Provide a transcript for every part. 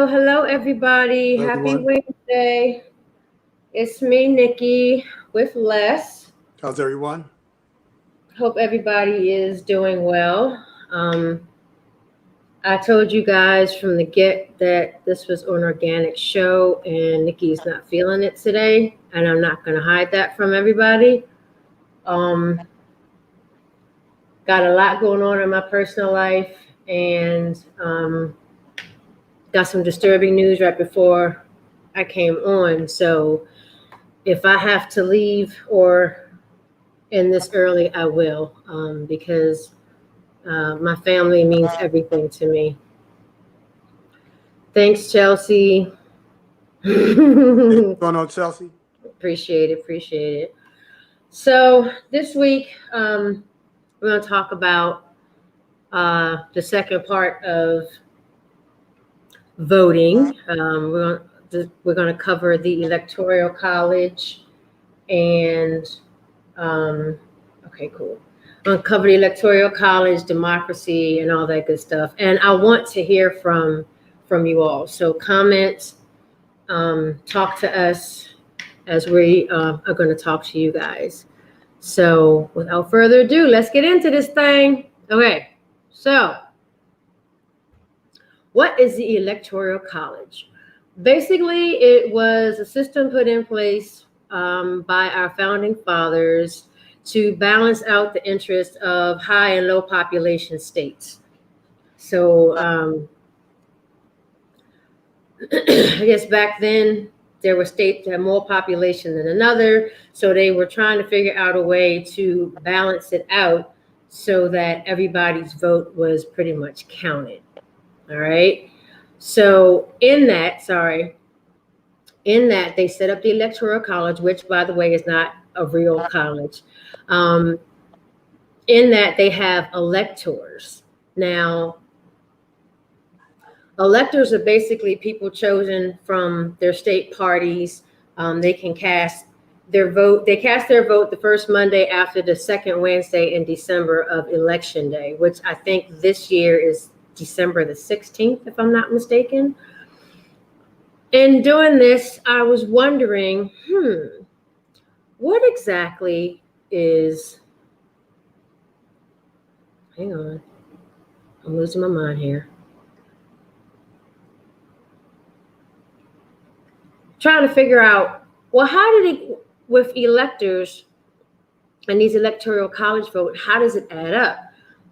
Hello, everybody. Hello, Happy everyone. Wednesday. It's me, Nikki, with Les. How's everyone? Hope everybody is doing well. I told you guys from the get that this was an organic show, and Nikki's not feeling it today, and I'm not going to hide that from everybody. Got a lot going on in my personal life, and got some disturbing news right before I came on. So if I have to leave or end this early, I will, because my family means everything to me. Thanks, Chelsea. What's going on, Chelsea? Appreciate it. So this week, we're going to talk about the second part of voting. We're going to cover the Electoral College and okay, cool. I'm going to cover the Electoral College, democracy, and all that good stuff. And I want to hear from you all. So comment, talk to us as we are going to talk to you guys. So without further ado, let's get into this thing. Okay, so what is the Electoral College? Basically, it was a system put in place by our founding fathers to balance out the interests of high and low population states. So I guess back then there were states that had more population than another. So they were trying to figure out a way to balance it out so that everybody's vote was pretty much counted. All right. So in that they set up the Electoral College, which, by the way, is not a real college. In that they have electors. Now, electors are basically people chosen from their state parties. They can cast their vote. They cast their vote the first Monday after the second Wednesday in December of Election Day, which I think this year is December the 16th, if I'm not mistaken. In doing this, I was wondering, what exactly is, hang on, I'm losing my mind here. Trying to figure out, well, how did it, with electors and these electoral college vote, how does it add up?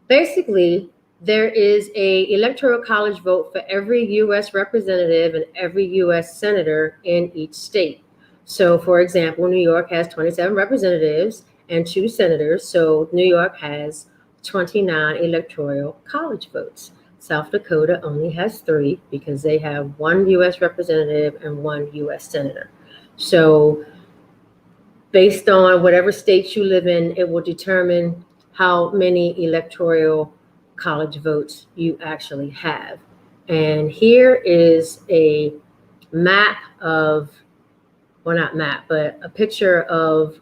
Basically, there is a electoral college vote for every U.S. representative and every U.S. senator in each state. So, for example, New York has 27 representatives and 2 senators. So New York has 29 electoral college votes. South Dakota only has 3 because they have 1 U.S. representative and 1 U.S. senator. So based on whatever state you live in, it will determine how many electoral college votes you actually have. And here is a map of, well, not map, but a picture of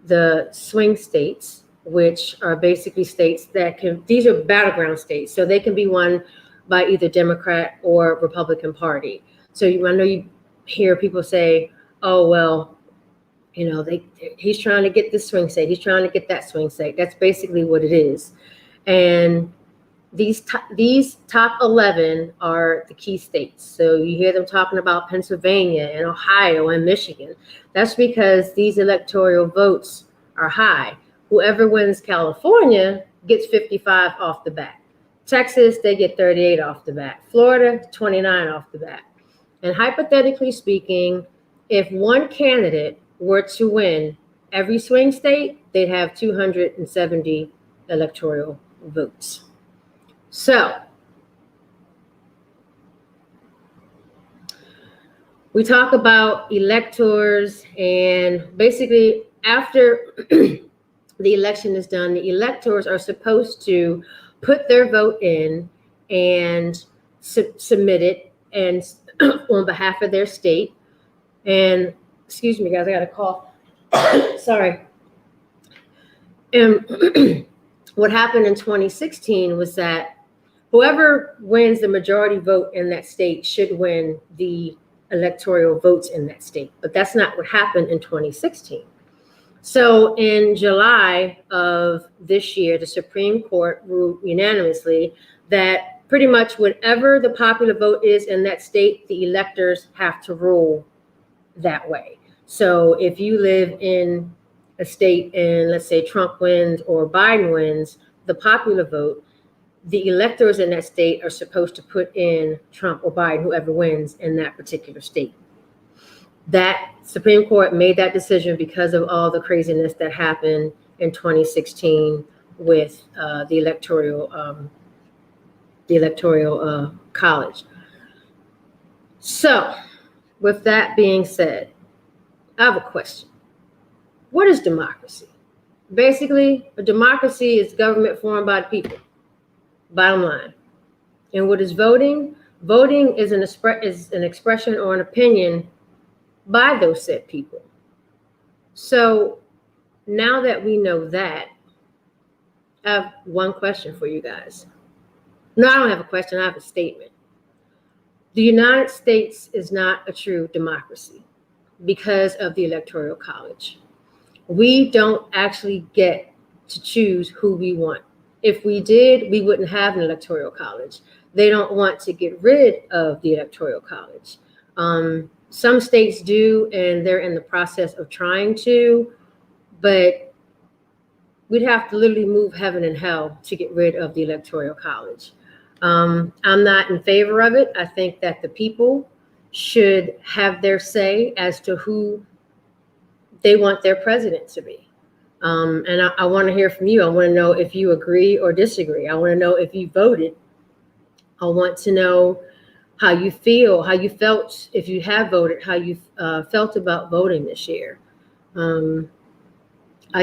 the swing states, which are basically states that these are battleground states. So they can be won by either Democrat or Republican Party. So I know you hear people say, oh, well, he's trying to get this swing state. He's trying to get that swing state. That's basically what it is. And these top 11 are the key states. So you hear them talking about Pennsylvania and Ohio and Michigan. That's because these electoral votes are high. Whoever wins California gets 55 off the bat. Texas, they get 38 off the bat. Florida, 29 off the bat. And hypothetically speaking, if one candidate were to win every swing state, they'd have 270 electoral votes. So we talk about electors, and basically after the election is done, the electors are supposed to put their vote in and submit it and on behalf of their state. And excuse me, guys, I got a cough. Sorry. And what happened in 2016 was that whoever wins the majority vote in that state should win the electoral votes in that state. But that's not what happened in 2016. So in July of this year, the Supreme Court ruled unanimously that pretty much whatever the popular vote is in that state, the electors have to rule that way. So if you live in a state and let's say Trump wins or Biden wins, the popular vote, the electors in that state are supposed to put in Trump or Biden, whoever wins in that particular state. That Supreme Court made that decision because of all the craziness that happened in 2016 with the electoral college. So with that being said, I have a question. What is democracy? Basically, a democracy is government formed by the people, bottom line. And what is voting? Voting is an expression or an opinion by those said people. So now that we know that, I have one question for you guys. No, I don't have a question, I have a statement. The United States is not a true democracy because of the Electoral College. We don't actually get to choose who we want. If we did, we wouldn't have an Electoral College. They don't want to get rid of the Electoral College. Some states do, and they're in the process of trying to, but we'd have to literally move heaven and hell to get rid of the Electoral College. I'm not in favor of it. I think that the people should have their say as to who they want their president to be. And I want to hear from you. I want to know if you agree or disagree. I want to know if you voted. I want to know how you feel, how you felt, if you have voted, how you felt about voting this year. I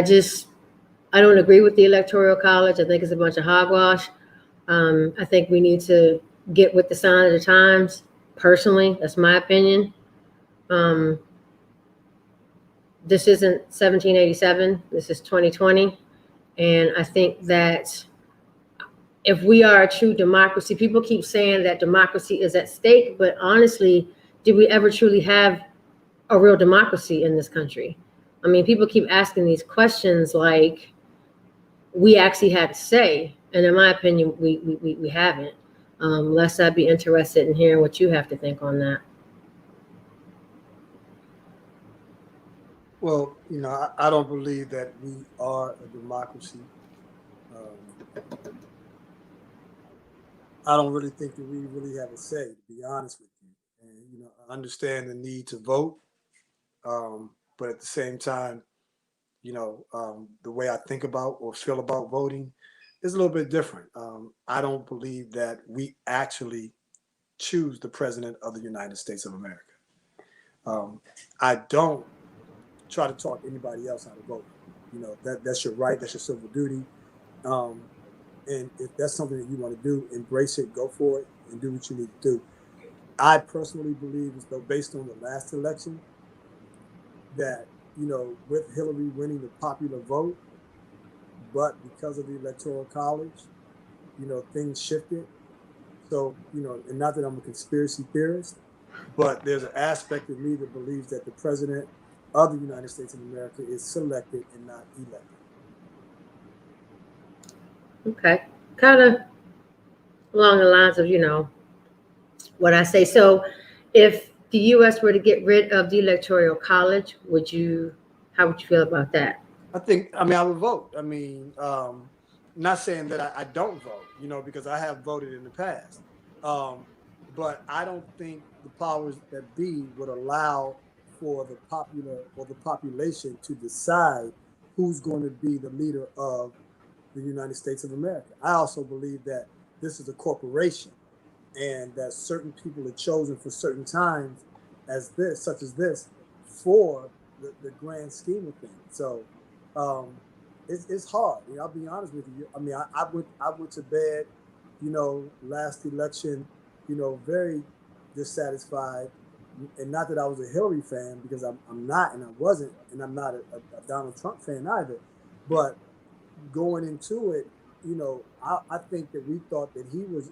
don't agree with the Electoral College. I think it's a bunch of hogwash. I think we need to get with the sign of the times. Personally, that's my opinion. This isn't 1787. This is 2020. And I think that if we are a true democracy, people keep saying that democracy is at stake, but honestly, did we ever truly have a real democracy in this country? I mean, people keep asking these questions like we actually had a say. And in my opinion, we haven't. Les, I'd be interested in hearing what you have to think on that. Well, I don't believe that we are a democracy. I don't really think that we really have a say, to be honest with you. And, I understand the need to vote. But at the same time, the way I think about or feel about voting is a little bit different. I don't believe that we actually choose the president of the United States of America. I don't try to talk anybody else out of voting. That's your right. That's your civil duty. And if that's something that you want to do, embrace it, go for it, and do what you need to do. I personally believe, as though based on the last election, that, with Hillary winning the popular vote, but because of the Electoral College, things shifted. So, and not that I'm a conspiracy theorist, but there's an aspect of me that believes that the president of the United States of America is selected and not elected. Okay, kind of along the lines of, what I say. So if the U.S. were to get rid of the Electoral College, how would you feel about that? I would vote. Not saying that I don't vote, because I have voted in the past. But I don't think the powers that be would allow for the population to decide who's going to be the leader of the United States of America. I also believe that this is a corporation and that certain people are chosen for certain times such as this, for the grand scheme of things. So it's hard. I'll be honest with you. I mean, I went to bed, last election, very dissatisfied. And not that I was a Hillary fan, because I'm not, and I wasn't, and I'm not a Donald Trump fan either. But going into it, I think that we thought that it was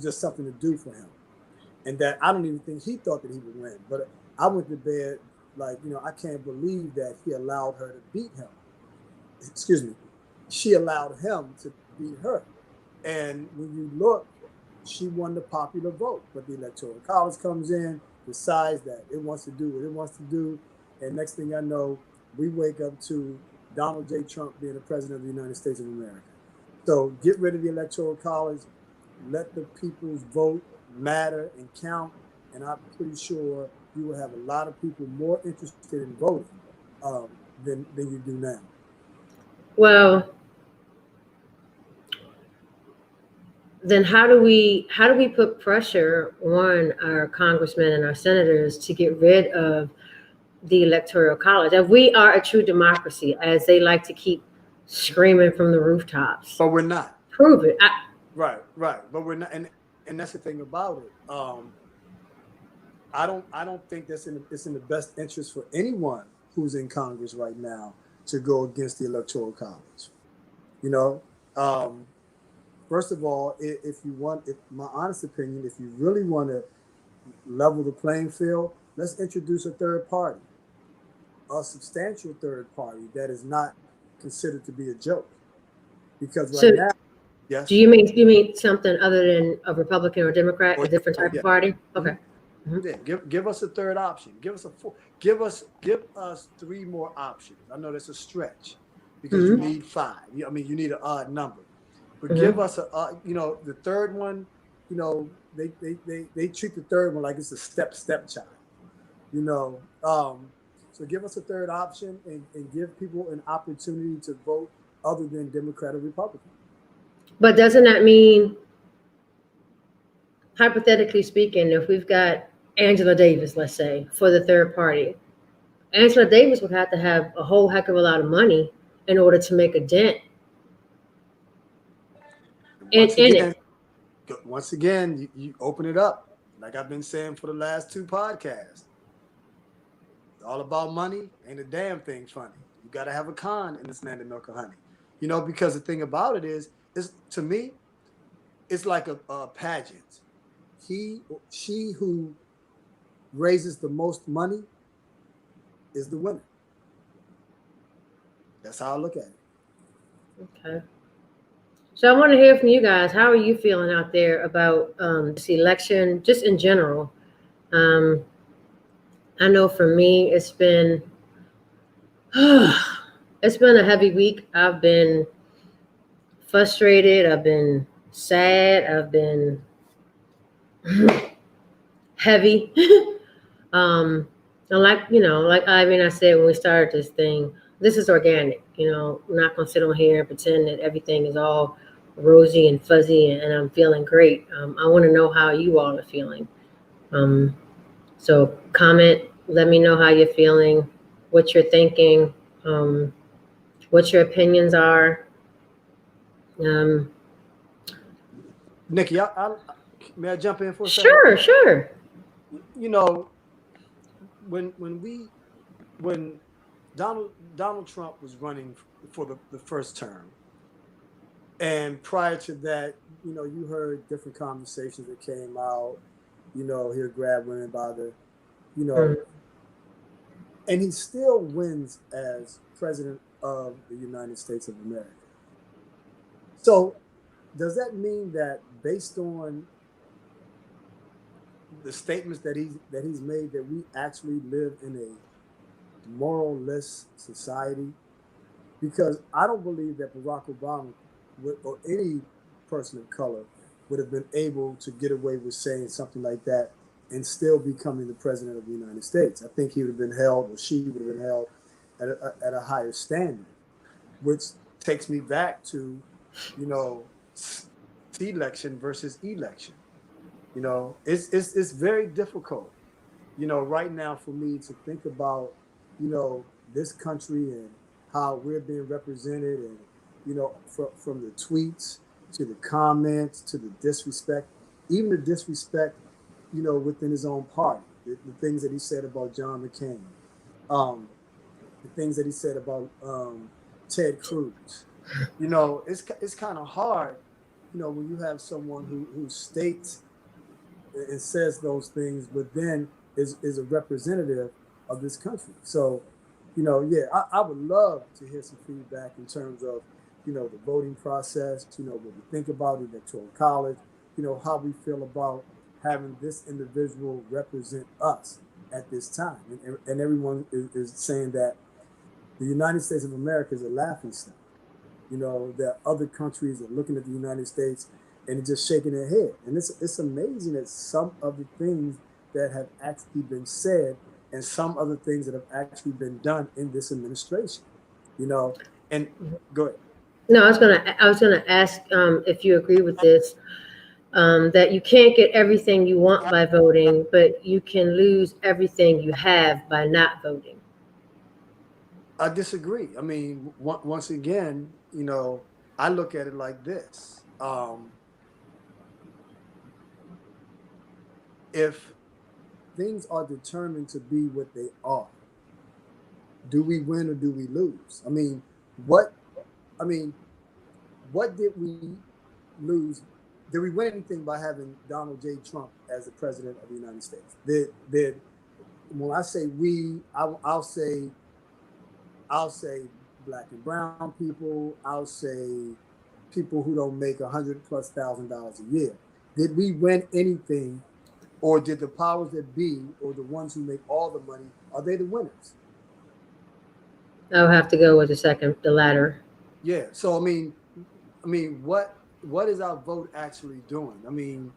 just something to do for him. And that I don't even think he thought that he would win. But I went to bed like, I can't believe that he allowed her to beat him. Excuse me. She allowed him to beat her. And when you look, she won the popular vote. But the Electoral College comes in, decides that it wants to do what it wants to do. And next thing I know, we wake up to Donald J. Trump being the president of the United States of America. So get rid of the Electoral College. Let the people's vote matter and count. And I'm pretty sure you will have a lot of people more interested in voting than you do now. Well, then how do we put pressure on our congressmen and our senators to get rid of the Electoral College? If we are a true democracy, as they like to keep screaming from the rooftops. But we're not. Prove it. Right. But we're not, and that's the thing about it. I don't think it's in the best interest for anyone who's in Congress right now to go against the Electoral College. First of all, if my honest opinion, if you really want to level the playing field, let's introduce a third party, a substantial third party that is not considered to be a joke. Because right now, yes. Do you mean something other than a Republican or Democrat, a different type of party? Okay. Mm-hmm. Yeah, give us a third option. Give us 3 more options. I know that's a stretch because you need 5. You need an odd number. But give us the third one. They treat the third one like it's a stepchild. So give us a third option and give people an opportunity to vote other than Democrat or Republican. But doesn't that mean, hypothetically speaking, if we've got Angela Davis, let's say, for the third party, Angela Davis would have to have a whole heck of a lot of money in order to make a dent in it. Once again, you open it up, like I've been saying for the last 2 podcasts. It's all about money. Ain't a damn thing funny. You got to have a con in this land of milk and honey. Because the thing about it is to me, it's like a pageant. She who raises the most money is the winner. That's how I look at it. Okay. So I want to hear from you guys. How are you feeling out there about this election, just in general? I know for me, it's been a heavy week. I've been frustrated. I've been sad. I've been heavy. Like I said when we started this thing, this is organic. I'm not gonna sit on here and pretend that everything is all rosy and fuzzy and I'm feeling great. I want to know how you all are feeling. So comment, let me know how you're feeling, what you're thinking, what your opinions are. Nikki, may I jump in for a second? Sure. When Donald Trump was running for the first term, and prior to that, you heard different conversations that came out. He'll grab women by the, and he still wins as president of the United States of America. So does that mean that based on the statements that he's made, that we actually live in a moralist society? Because I don't believe that Barack Obama or any person of color would have been able to get away with saying something like that and still becoming the president of the United States. I think he would have been held, or she would have been held at a higher standard, which takes me back to, you know, election versus election. You know, it's very difficult, you know, right now for me to think about, you know, this country and how we're being represented, and you know, from the tweets to the comments to the disrespect, even the disrespect, you know, within his own party, the things that he said about John McCain, um, the things that he said about Ted Cruz. You know, it's kind of hard, you know, when you have someone who states and says those things, but then is a representative of this country. So, you know, yeah, I would love to hear some feedback in terms of, you know, the voting process, you know, what we think about the Electoral College, you know, how we feel about having this individual represent us at this time. And everyone is saying that the United States of America is a laughingstock. You know, that other countries are looking at the United States and just shaking their head. And it's amazing that some of the things that have actually been said and some other things that have actually been done in this administration, you know, and go ahead. No, I was gonna ask if you agree with this, that you can't get everything you want by voting, but you can lose everything you have by not voting. I disagree. I mean, once again, you know, I look at it like this. If things are determined to be what they are, do we win or do we lose? I mean, what what did we lose? Did we win anything by having Donald J. Trump as the president of the United States? Did when I say we, I'll say black and brown people. I'll say people who don't make $100,000+ a year. Did we win anything, or did the powers that be, or the ones who make all the money, are they the winners? I'll have to go with the latter. Yeah. So I mean, what is our vote actually doing? I mean,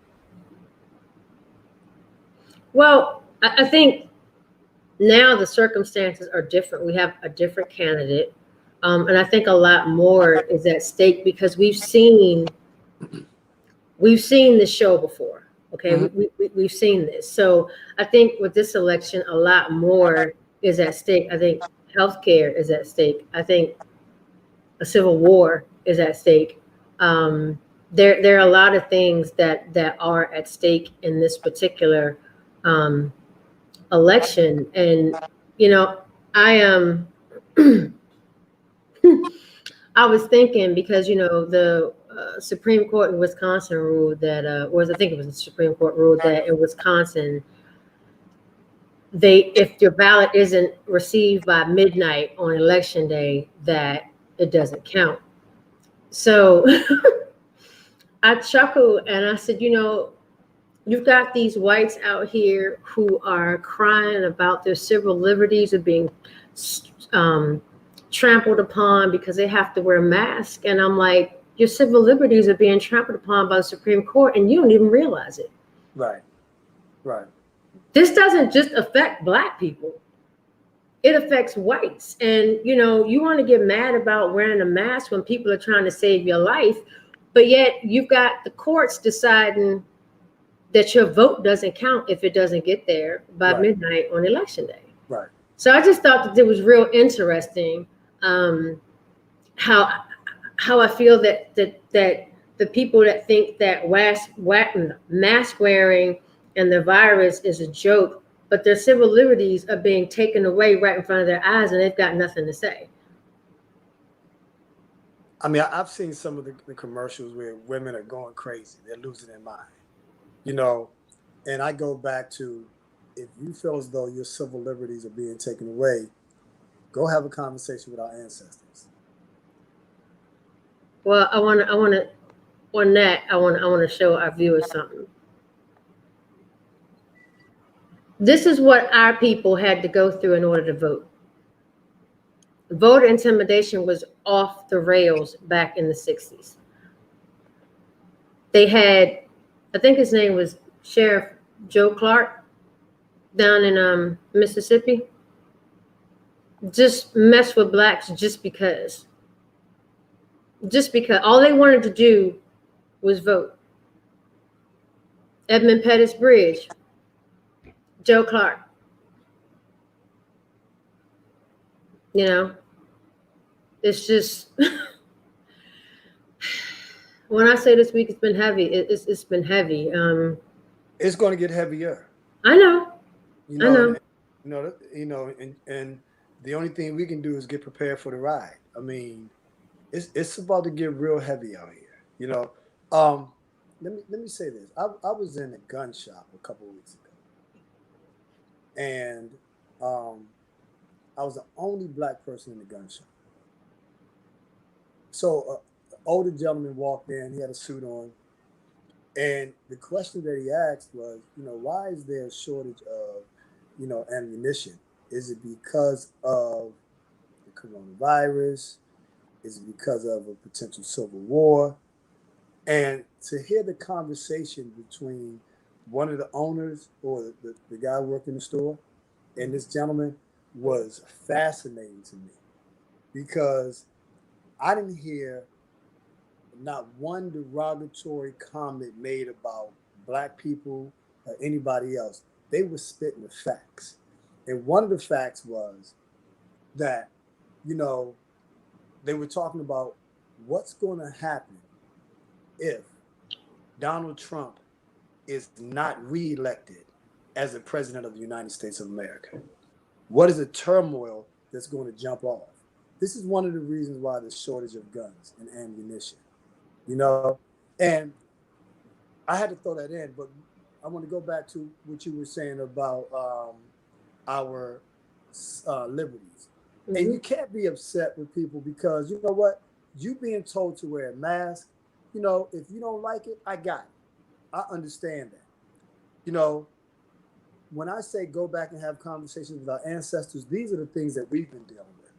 Well, I think now the circumstances are different. We have a different candidate. And I think a lot more is at stake because we've seen the show before. Okay, we've seen this. So I think with this election, a lot more is at stake. I think healthcare is at stake. I think a civil war is at stake. There are a lot of things that are at stake in this particular election, and you know, I am. I was thinking because you know the Supreme Court in Wisconsin ruled that, I think it was the Supreme Court ruled that in Wisconsin, if your ballot isn't received by midnight on election day, that it doesn't count. So I chuckled and I said, you know, you've got these whites out here who are crying about their civil liberties are being trampled upon because they have to wear masks. And I'm like, your civil liberties are being trampled upon by the Supreme Court and you don't even realize it. Right. Right. This doesn't just affect Black people. It affects whites. And, you know, you want to get mad about wearing a mask when people are trying to save your life, but yet you've got the courts deciding that your vote doesn't count if it doesn't get there by midnight on election day. Right. So I just thought that it was real interesting how I feel that the people that think that mask wearing and the virus is a joke, but their civil liberties are being taken away right in front of their eyes and they've got nothing to say. I mean, I've seen some of the commercials where women are going crazy. They're losing their mind, you know, and I go back to, if you feel as though your civil liberties are being taken away, go have a conversation with our ancestors. Well, I want to show our viewers something. This is what our people had to go through in order to vote. Voter intimidation was off the rails back in the 60s. They had, I think his name was Sheriff Joe Clark. down in Mississippi just mess with blacks just because all they wanted to do was vote. Edmund Pettus Bridge, Joe Clark. You know, it's just when I say this week it's been heavy, it's been heavy. It's going to get heavier. I know. You know, I know. And the only thing we can do is get prepared for the ride. I mean, it's about to get real heavy out here. You know, let me say this. I was in a gun shop a couple of weeks ago, and I was the only black person in the gun shop. So an older gentleman walked in. He had a suit on, and the question that he asked was, why is there a shortage of, ammunition? Is it because of the coronavirus? Is it because of a potential civil war? And to hear the conversation between one of the owners or the guy working the store and this gentleman was fascinating to me, because I didn't hear not one derogatory comment made about black people or anybody else. They were spitting the facts. And one of the facts was that, they were talking about what's going to happen if Donald Trump is not reelected as the president of the United States of America. What is the turmoil that's going to jump off? This is one of the reasons why there's shortage of guns and ammunition, and I had to throw that in, but I want to go back to what you were saying about our liberties. Mm-hmm. And you can't be upset with people because you know what? You being told to wear a mask, if you don't like it, I got it. I understand that. When I say go back and have conversations with our ancestors, these are the things that we've been dealing with.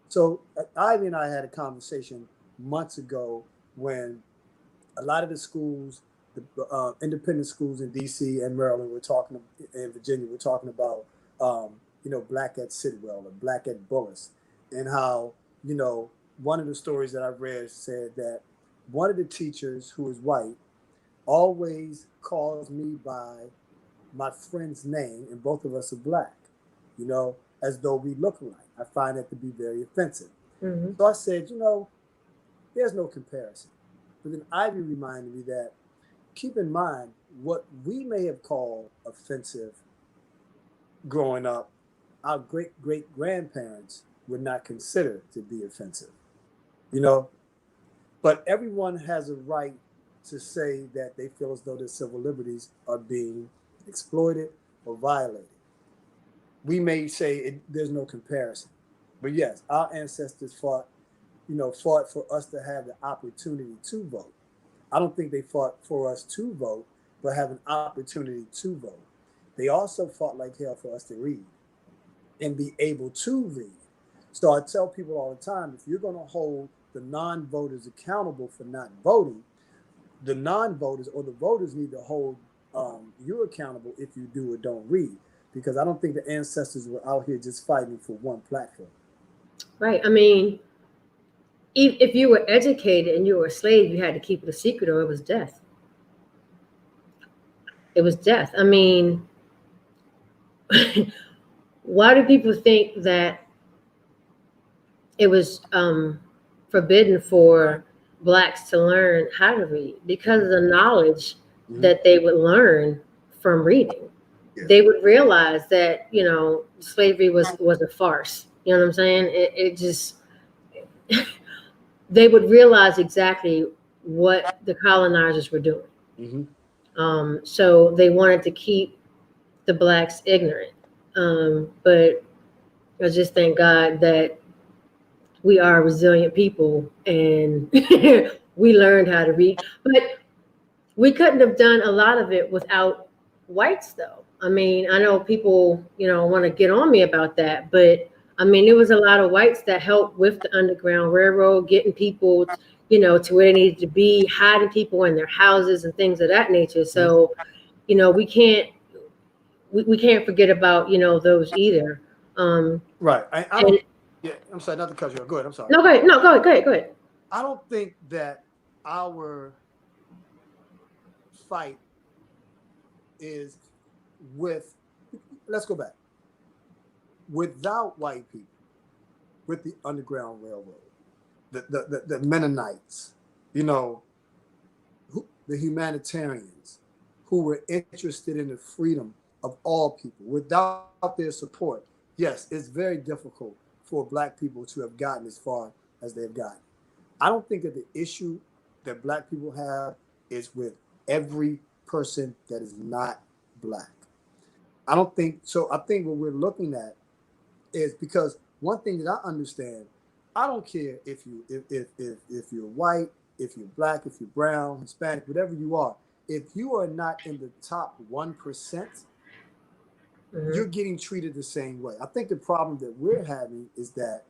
So Ivy and I had a conversation months ago when a lot of the schools, the independent schools in DC and Maryland in Virginia, were talking about, black at Sidwell or black at Bullis, and how, one of the stories that I read said that one of the teachers, who is white, always calls me by my friend's name, and both of us are black, as though we look alike. I find that to be very offensive. Mm-hmm. So I said, there's no comparison. But then Ivy reminded me that, keep in mind, what we may have called offensive growing up, our great-great-grandparents would not consider to be offensive, But everyone has a right to say that they feel as though their civil liberties are being exploited or violated. We may say there's no comparison. But yes, our ancestors fought for us to have the opportunity to vote. I don't think they fought for us to vote, but have an opportunity to vote. They also fought like hell for us to read and be able to read. So I tell people all the time, if you're going to hold the non-voters accountable for not voting, the non-voters or the voters need to hold you accountable if you do or don't read. Because I don't think the ancestors were out here just fighting for one platform. Right. I mean, if you were educated and you were a slave, you had to keep it a secret or it was death. It was death. I mean, why do people think that it was forbidden for blacks to learn how to read? Because of the knowledge that they would learn from reading. Yeah. They would realize that, slavery was a farce. You know what I'm saying? It just, they would realize exactly what the colonizers were doing. Mm-hmm. So they wanted to keep the blacks ignorant. But I just thank God that we are resilient people and we learned how to read. But we couldn't have done a lot of it without whites, though. I mean, I know people, want to get on me about that, but I mean, there was a lot of whites that helped with the Underground Railroad, getting people, to where they needed to be, hiding people in their houses and things of that nature. So, we can't we can't forget about, those either. Right. I And don't. Yeah. I'm sorry. Not to cut you off. Go ahead. I'm sorry. no, go ahead. No, go ahead. I don't think that our fight is with. Let's go back. Without white people, with the Underground Railroad, the Mennonites, you know, the humanitarians who were interested in the freedom of all people. Without their support, yes, it's very difficult for Black people to have gotten as far as they've gotten. I don't think that the issue that Black people have is with every person that is not Black. I don't think so. I think what we're looking at is because one thing that I understand, I don't care if you're white, if you're Black, if you're brown, Hispanic, whatever you are. If you are not in the top 1%, Mm-hmm. you're getting treated the same way. I think the problem that we're having is that,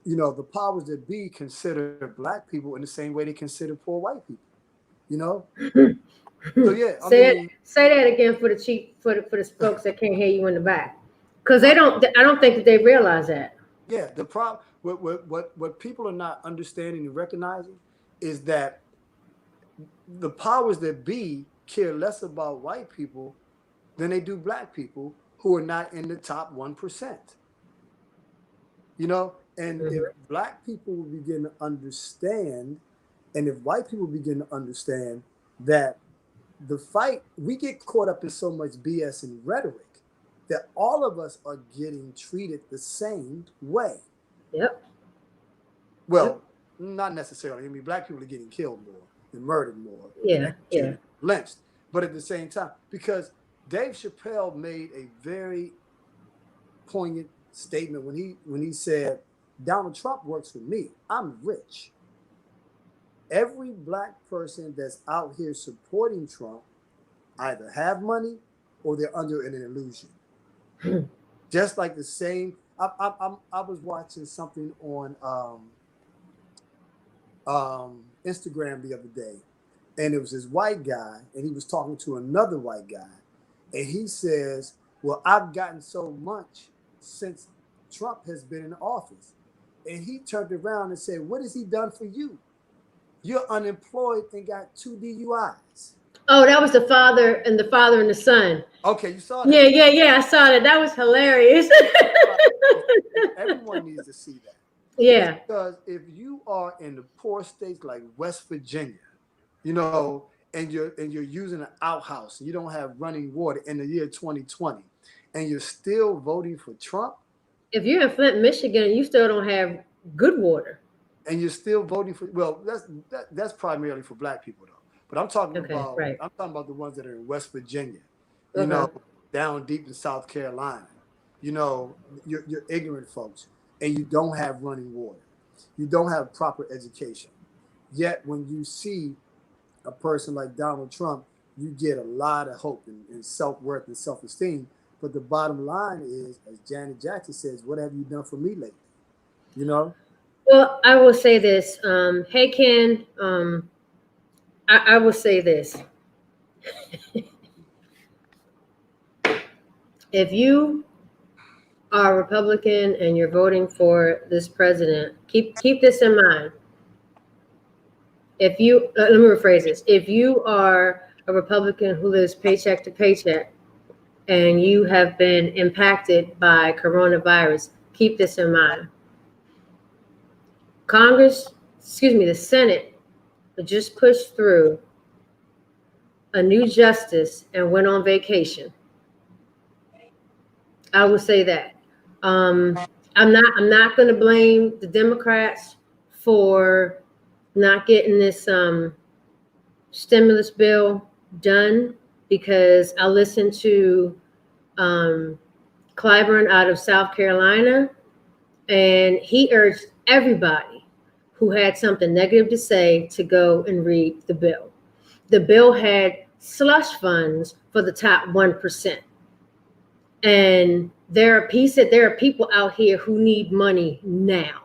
the powers that be consider Black people in the same way they consider poor white people. You know, so yeah, I mean, Say that again for the cheap for the folks that can't hear you in the back, because I, I don't think that they realize that. yeah, the problem what people are not understanding and recognizing is that the powers that be care less about white people than they do Black people who are not in the top 1%. And if Mm-hmm. Black people will begin to understand, and if white people begin to understand that the fight, we get caught up in so much BS and rhetoric that all of us are getting treated the same way. Yep. Yep. Well, not necessarily. I mean, Black people are getting killed more and murdered more and Yeah. Yeah. executed, lynched. But at the same time, because Dave Chappelle made a very poignant statement when he said, Donald Trump works for me. I'm rich. Every Black person that's out here supporting Trump either have money or they're under an illusion. Just like the same. I was watching something on Instagram the other day, and it was this white guy, and he was talking to another white guy, and he says, "Well, I've gotten so much since Trump has been in office," and he turned around and said, "What has he done for you? You're unemployed and got 2 DUIs." Oh, that was the father and the son. Okay, you saw Yeah, that. yeah, yeah. I saw that. That was hilarious. Everyone needs to see that. It's Yeah. because if you are in the poor states like West Virginia, you know, and you're using an outhouse and you don't have running water in the year 2020, and you're still voting for Trump, If you're in Flint, Michigan, you still don't have good water. and you're still voting for, well, that's primarily for Black people though. But Okay. Right. I'm talking about the ones that are in West Virginia, you know, Okay. down deep in South Carolina. You're ignorant folks, and you don't have running water. You don't have proper education. Yet when you see a person like Donald Trump, you get a lot of hope and self-worth and self-esteem. But the bottom line is, as Janet Jackson says, what have you done for me lately? You know? Well, I will say this. Hey, Ken. I will say this. If you are a Republican and you're voting for this president, keep this in mind. If you let me rephrase this. If you are a Republican who lives paycheck to paycheck and you have been impacted by coronavirus, keep this in mind. The Senate just pushed through a new justice and went on vacation. I will say that. I'm not going to blame the Democrats for not getting this stimulus bill done, because I listened to Clyburn out of South Carolina, and he urged everybody who had something negative to say to go and read the bill. The bill had slush funds for the top 1%. And there are people out here who need money now.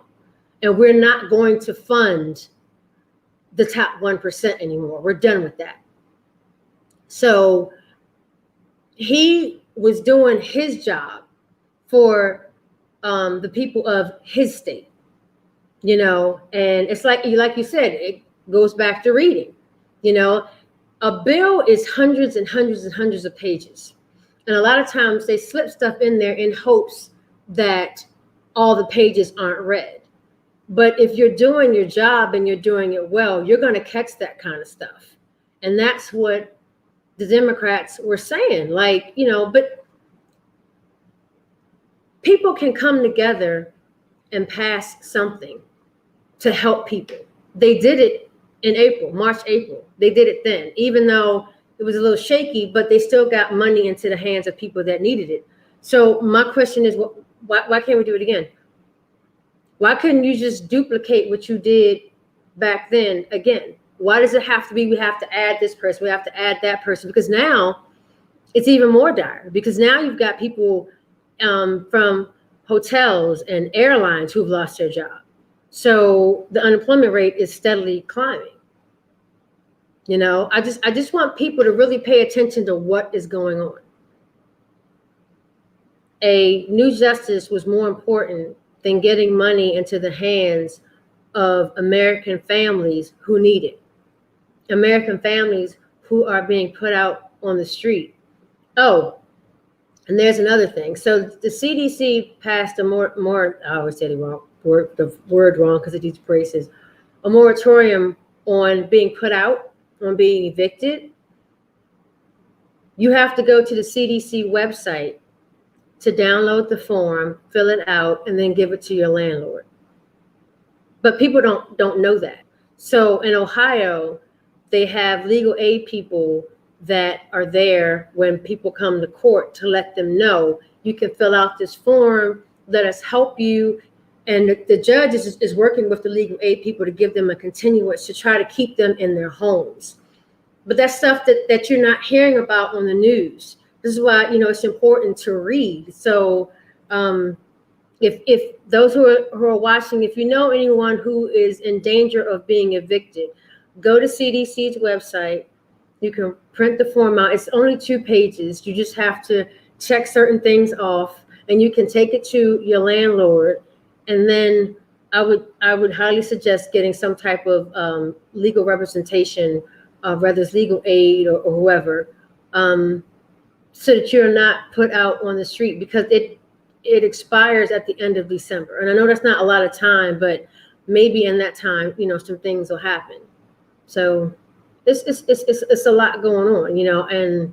And we're not going to fund the top 1% anymore. We're done with that. So he was doing his job for the people of his state, you know. And it's like you said, it goes back to reading, you know. A bill is hundreds and hundreds and hundreds of pages, and a lot of times they slip stuff in there in hopes that all the pages aren't read. But if you're doing your job and you're doing it well, you're going to catch that kind of stuff. And that's what the Democrats were saying, like, you know. But people can come together and pass something to help people. They did it in April, March, April. They did it then, even though it was a little shaky, but they still got money into the hands of people that needed it. So my question is, why can't we do it again? Why couldn't you just duplicate what you did back then again? Why does it have to be, we have to add this person, we have to add that person? Because now it's even more dire, because now you've got people from hotels and airlines who've lost their job. So the unemployment rate is steadily climbing. You know, I just want people to really pay attention to what is going on. A new justice was more important than getting money into the hands of American families who need it. American families who are being put out on the street. Oh, and there's another thing. So the CDC passed a I always say the word wrong because it uses braces, a moratorium on being put out, on being evicted. You have to go to the CDC website to download the form, fill it out, and then give it to your landlord. But people don't know that. So in Ohio, they have legal aid people that are there when people come to court to let them know, you can fill out this form, let us help you. And the judge is working with the legal aid people to give them a continuance to try to keep them in their homes. But that's stuff that you're not hearing about on the news. This is why, you know, it's important to read. So if those who are watching, if you know anyone who is in danger of being evicted, go to CDC's website. You can print the form out. It's only 2 pages. You just have to check certain things off, and you can take it to your landlord. And then I would highly suggest getting some type of legal representation, whether it's legal aid or whoever, so that you're not put out on the street, because it expires at the end of December. And I know that's not a lot of time, but maybe in that time, you know, some things will happen. So it's a lot going on, you know, and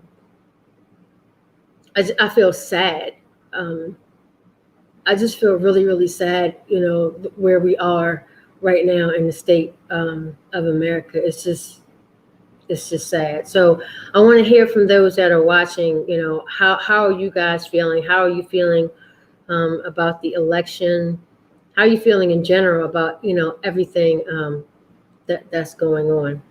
I feel sad. I just feel really, really sad, you know, where we are right now in the state of America. It's just sad. So I want to hear from those that are watching, you know, how are you guys feeling? How are you feeling about the election? How are you feeling in general about, you know, everything that's going on?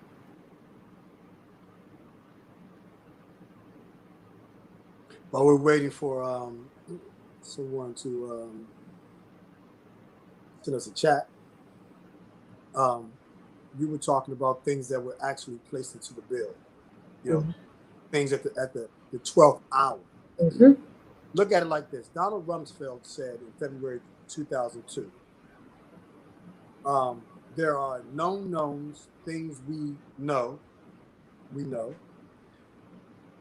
While we're waiting for someone to send us a chat, we were talking about things that were actually placed into the bill. You know, things at the 12th hour. Mm-hmm. Look at it like this. Donald Rumsfeld said in February 2002, there are known knowns, things we know.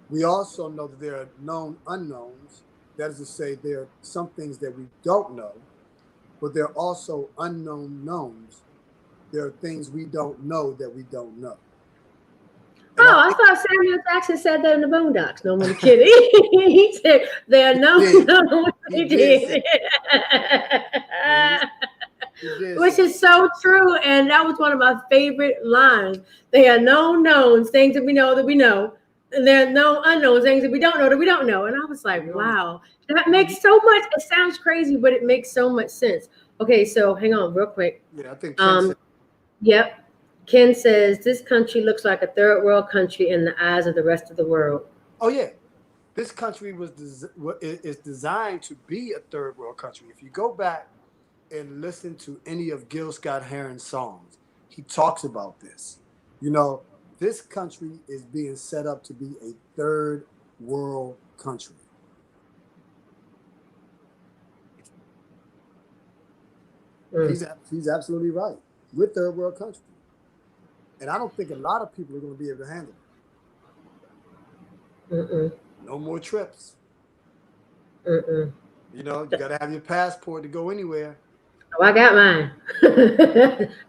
We also know that there are known unknowns. That is to say, there are some things that we don't know, but there are also unknown knowns. There are things we don't know that we don't know. And I thought Samuel Jackson said that in the Boondocks. No, I'm kidding. He said there are known knowns. He did. Which is so true. And that was one of my favorite lines. They are known knowns, things that we know that we know. And there are no unknowns, things that we don't know that we don't know. And I was like, wow, that makes so much. It sounds crazy, but it makes so much sense. Okay, so hang on real quick. Yeah, I think Ken said, yep. Ken says this country looks like a third world country in the eyes of the rest of the world. Oh yeah, this country is designed to be a third world country. If you go back and listen to any of Gil Scott-Heron's songs, he talks about this. You know, this country is being set up to be a third world country. He's absolutely right. We're third world country. And I don't think a lot of people are going to be able to handle it. No more trips. You know, you got to have your passport to go anywhere. Oh, I got mine.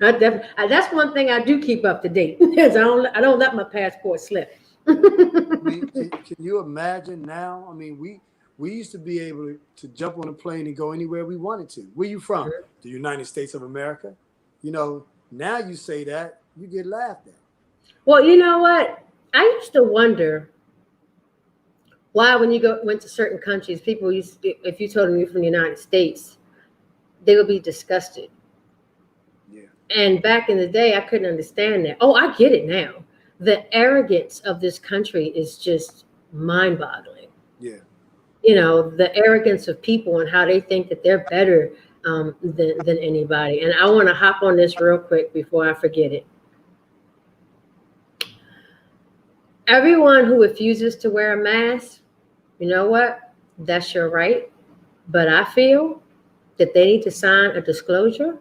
That's one thing I do keep up to date. Is I don't let my passport slip. I mean, can you imagine now? I mean, we used to be able to jump on a plane and go anywhere we wanted to. Where you from? The United States of America. You know, now you say that, you get laughed at. Well, you know what? I used to wonder why, when you went to certain countries, people used to, if you told them you're from the United States, they would be disgusted. Yeah. And back in the day, I couldn't understand that. Oh, I get it now. The arrogance of this country is just mind-boggling. Yeah. You know, the arrogance of people and how they think that they're better than anybody. And I want to hop on this real quick before I forget it. Everyone who refuses to wear a mask, you know what? That's your right. But I feel that they need to sign a disclosure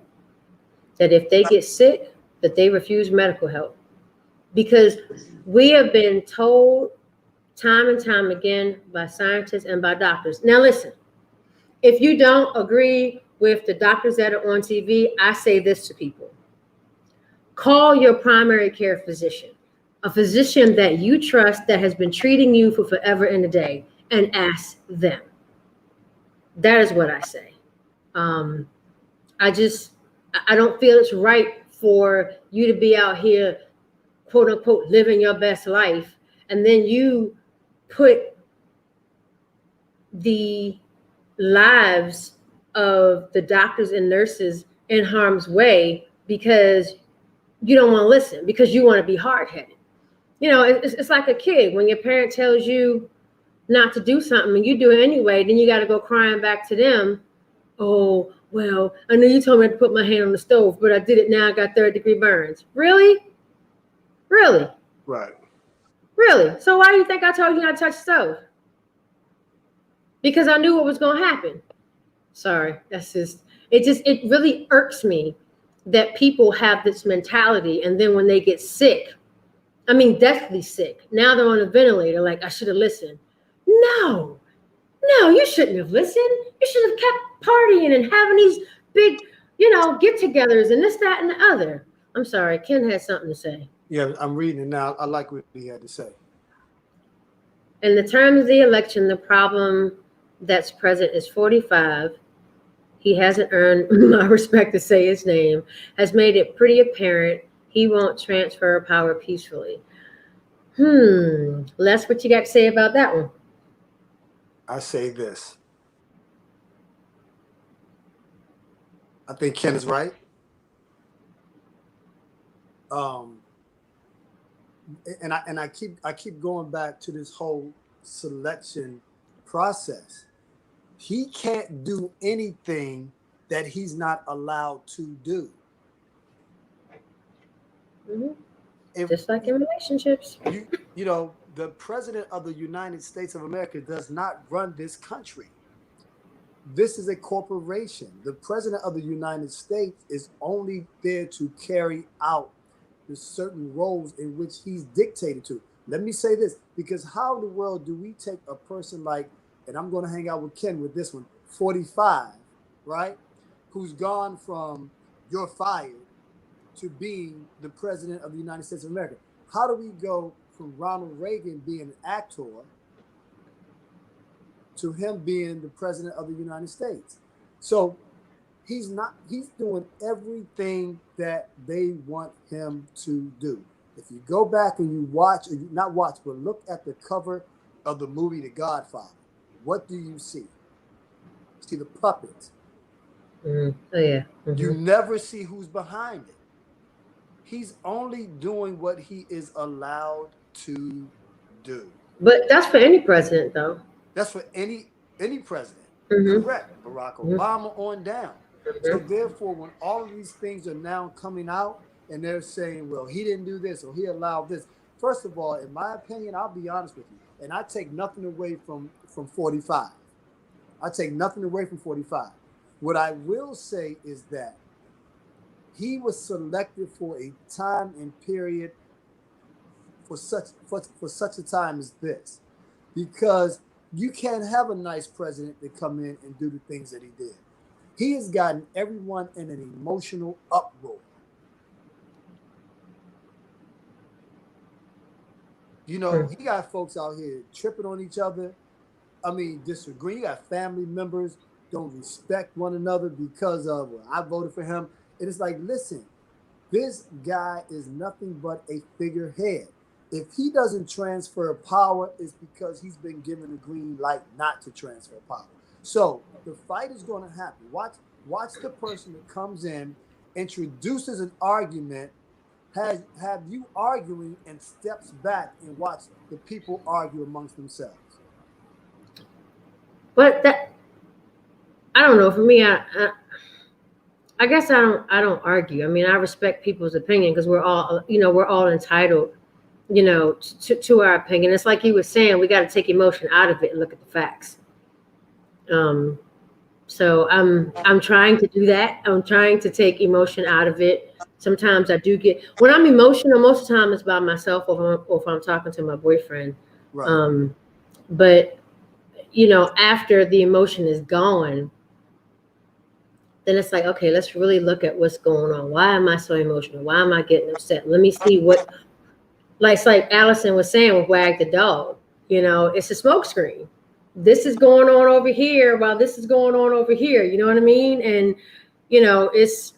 that if they get sick, that they refuse medical help. Because we have been told time and time again by scientists and by doctors. Now listen, if you don't agree with the doctors that are on TV, I say this to people. Call your primary care physician, a physician that you trust that has been treating you for forever and a day, and ask them. That is what I say. I don't feel it's right for you to be out here, quote unquote, living your best life, and then you put the lives of the doctors and nurses in harm's way because you don't want to listen, because you want to be hard-headed. You know, it's like a kid. When your parent tells you not to do something and you do it anyway, then you got to go crying back to them. Oh, well, I know you told me to put my hand on the stove, but I did it now. I got third-degree burns. Really? Really? Right. Really? So why do you think I told you not to touch the stove? Because I knew what was going to happen. Sorry, it really irks me that people have this mentality, and then when they get sick, I mean, deathly sick, now they're on a ventilator, like, I should have listened. No, you shouldn't have listened. You should have kept partying and having these big, get-togethers and this, that, and the other. I'm sorry, Ken had something to say. Yeah, I'm reading it now. I like what he had to say. In the terms of the election, the problem that's present is 45. He hasn't earned my respect to say his name, has made it pretty apparent he won't transfer power peacefully. Les, what you got to say about that one? I say this. I think Ken is right. And I keep going back to this whole selection process. He can't do anything that he's not allowed to do. Just like in relationships. You know, the president of the United States of America does not run this country. This is a corporation. The president of the United States is only there to carry out the certain roles in which he's dictated to. Let me say this, because how in the world do we take a person like, and I'm going to hang out with Ken with this one, 45, right, who's gone from you're fired to being the president of the United States of America? How do we go from Ronald Reagan being an actor to him being the president of the United States? So he's doing everything that they want him to do. If you go back and you watch, or not watch, but look at the cover of the movie The Godfather, what do you see? You see the puppet. Oh, yeah. You never see who's behind it. He's only doing what he is allowed to do. But that's for any president, though. That's for any president. Correct. Barack Obama on down. So therefore, when all of these things are now coming out and they're saying, well, he didn't do this or he allowed this. First of all, in my opinion, I'll be honest with you, and I take nothing away from 45. I take nothing away from 45. What I will say is that he was selected for a time and period for such a time as this, because you can't have a nice president to come in and do the things that he did. He has gotten everyone in an emotional uproar. You know, he got folks out here tripping on each other. I mean, disagreeing. You got family members don't respect one another because of, well, I voted for him. And it's like, listen, this guy is nothing but a figurehead. If he doesn't transfer power, it's because he's been given a green light not to transfer power. So the fight is going to happen. Watch the person that comes in, introduces an argument, have you arguing, and steps back and watch the people argue amongst themselves. But that, I don't know. For me, I guess I don't argue. I mean, I respect people's opinion because we're all entitled, to our opinion. It's like he was saying, we got to take emotion out of it and look at the facts. So I'm trying to do that. I'm trying to take emotion out of it. Sometimes I do get, when I'm emotional, most of the time it's by myself, or if I'm talking to my boyfriend. Right. But after the emotion is gone, then it's like, okay, let's really look at what's going on. Why am I so emotional? Why am I getting upset? Let me see what, it's like Allison was saying with Wag the Dog. It's a smoke screen. This is going on over here while this is going on over here. You know what I mean? And, it's,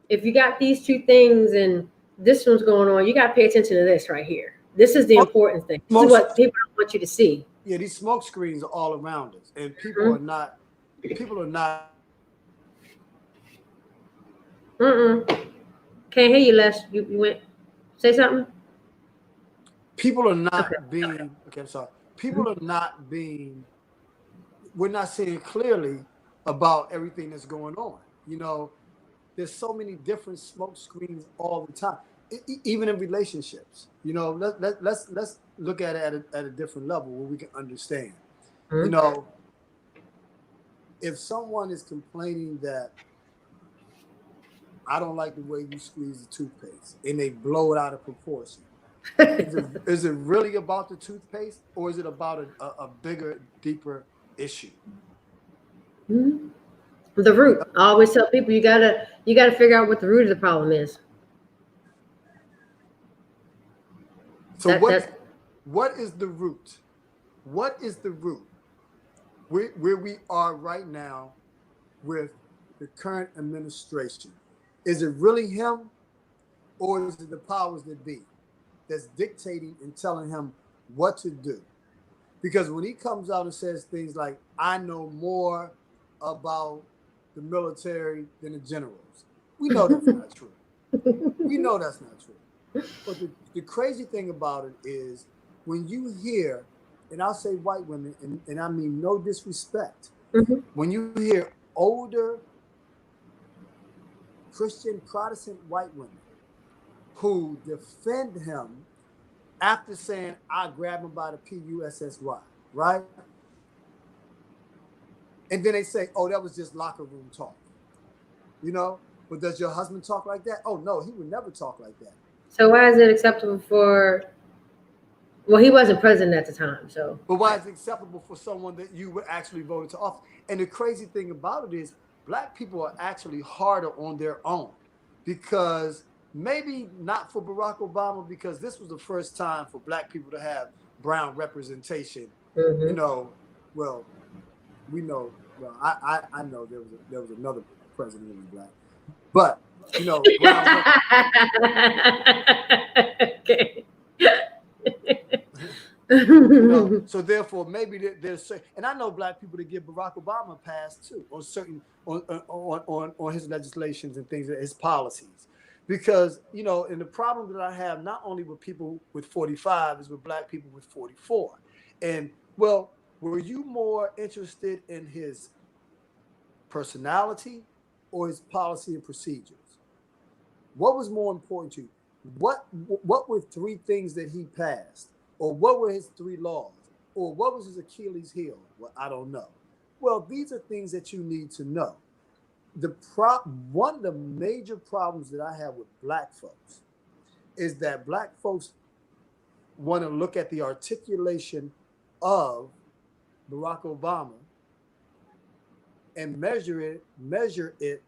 if you got these two things and this one's going on, you got to pay attention to this right here. This is the important thing. This is what people don't want you to see. Yeah, these smoke screens are all around us, and people are not. Can't hear you, Les. You went. Say something. People are not being. Okay, I'm sorry. People are not being. We're not seeing clearly about everything that's going on. There's so many different smoke screens all the time, even in relationships. Let's look at it at a different level where we can understand. If someone is complaining that I don't like the way you squeeze the toothpaste, and they blow it out of proportion, is it really about the toothpaste, or is it about a bigger, deeper issue? Mm-hmm. The root. I always tell people you gotta figure out what the root of the problem is. So what is the root? What is the root? Where we are right now with the current administration. Is it really him, or is it the powers that be that's dictating and telling him what to do? Because when he comes out and says things like, I know more about the military than the generals, we know that's not true. We know that's not true. But the crazy thing about it is when you hear, and I'll say white women, and I mean no disrespect, when you hear older Christian Protestant white women who defend him after saying, I grabbed him by the PUSSY, right? And then they say, oh, that was just locker room talk. But does your husband talk like that? Oh, no, he would never talk like that. So why is it acceptable for, well, he wasn't president at the time, so. But why is it acceptable for someone that you would actually vote into office? And the crazy thing about it is Black people are actually harder on their own, because maybe not for Barack Obama, because this was the first time for Black people to have brown representation. Well, we know. Well, I know there was another president who was Black, but brown. Okay. So therefore, maybe there's, and I know Black people that give Barack Obama a pass too on certain on his legislations and things, his policies, because and the problem that I have not only with people with 45 is with Black people with 44, and well, were you more interested in his personality or his policy and procedures? What was more important to you? What were 3 things that he passed? Or what were his 3 laws? Or what was his Achilles heel? Well, I don't know. Well, these are things that you need to know. one of the major problems that I have with black folks is that black folks want to look at the articulation of Barack Obama and measure it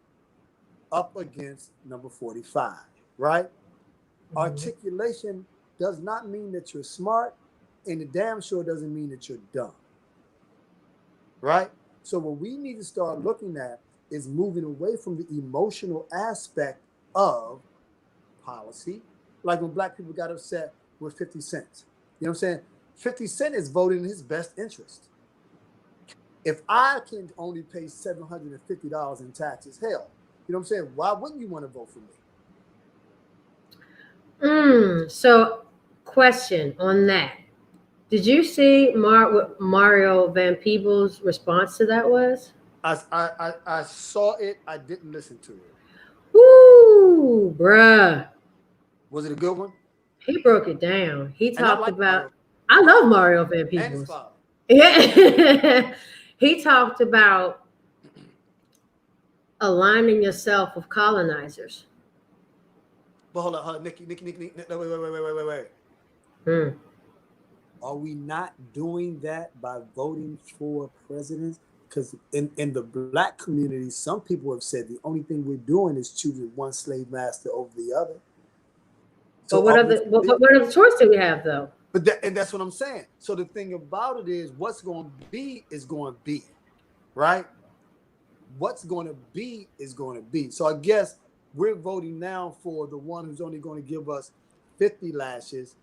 up against number 45, right? Mm-hmm. Articulation does not mean that you're smart, and it damn sure doesn't mean that you're dumb, right? So what we need to start looking at is moving away from the emotional aspect of policy. Like when black people got upset with 50 cents. You know what I'm saying? 50 Cent is voting in his best interest. If I can only pay $750 in taxes, hell, you know what I'm saying? Why wouldn't you want to vote for me? So question on that. Did you see what Mario Van Peebles' response to that was? I saw it. I didn't listen to it. Woo, bruh. Was it a good one? He broke it down. He talked about. Mario. I love Mario Van Peebles. And his father. Yeah. He talked about aligning yourself with colonizers. But hold on, Nikki, no, wait. Are we not doing that by voting for presidents? Because in the black community, some people have said the only thing we're doing is choosing one slave master over the other. So what other choice do we have, though? And that's what I'm saying. So the thing about it is, what's going to be is going to be, right? What's going to be is going to be. So I guess we're voting now for the one who's only going to give us 50 lashes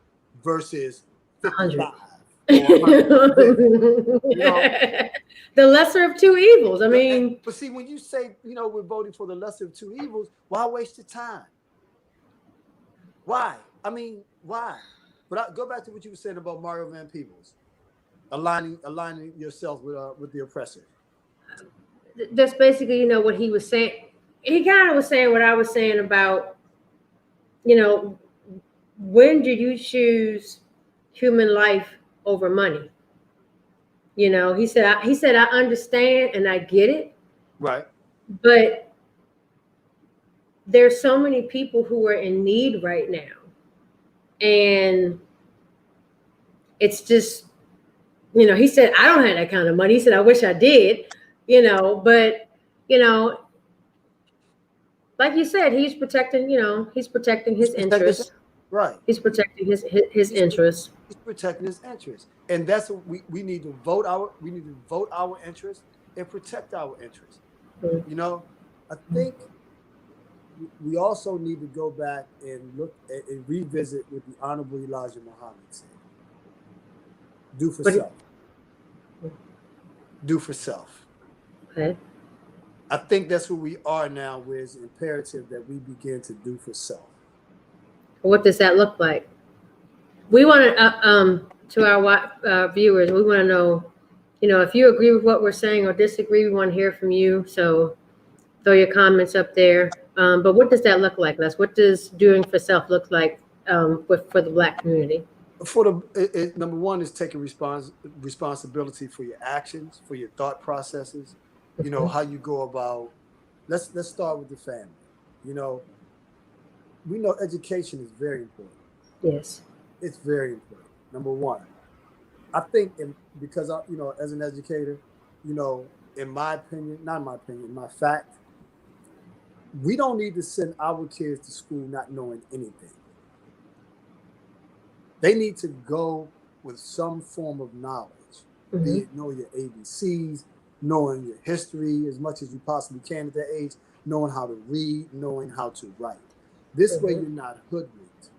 versus 55. You know? The lesser of two evils. I mean, but see, when you say, we're voting for the lesser of two evils, why waste your time? Why? I mean, why? But I go back to what you were saying about Mario Van Peebles, aligning yourself with the oppressor. That's basically, what he was saying. He kind of was saying what I was saying about, when do you choose human life over money? He said, I understand and I get it. Right. But there's so many people who are in need right now. And it's just, he said, I don't have that kind of money. He said, I wish I did, but, like you said, he's protecting his interests. Right. He's protecting his interests. He's protecting his interests. And that's what we need to vote our interests and protect our interests. Mm-hmm. I think we also need to go back and look at and revisit what the Honorable Elijah Muhammad said. Do for self. Do for self. Okay. I think that's where we are now, where it's imperative that we begin to do for self. What does that look like? We want to our viewers, we want to know, if you agree with what we're saying or disagree, we want to hear from you. So throw your comments up there. But what does that look like, Les? What does doing for self look like for the Black community? Number one is taking responsibility for your actions, for your thought processes. How you go about. Let's start with the family. We know education is very important. Yes, it's very important. Number one, I think, because as an educator, in my opinion, not in my opinion, my fact, we don't need to send our kids to school not knowing anything. They need to go with some form of knowledge, mm-hmm. be it knowing your ABCs, knowing your history as much as you possibly can at that age, knowing how to read, knowing how to write. This mm-hmm. way you're not hoodwinked.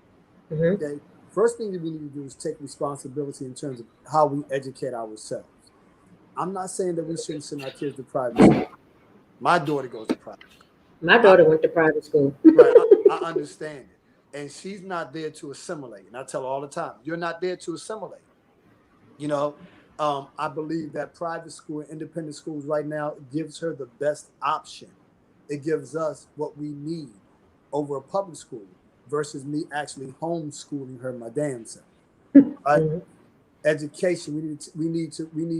Mm-hmm. Okay. First thing that we need to do is take responsibility in terms of how we educate ourselves. I'm not saying that we shouldn't send our kids to private school. My daughter goes to private school. My daughter went to private school. Right. I understand it. And she's not there to assimilate. And I tell her all the time, you're not there to assimilate. I believe that private school and independent schools right now gives her the best option. It gives us what we need over a public school versus me actually homeschooling her my damn self. Right? Mm-hmm. Education. We need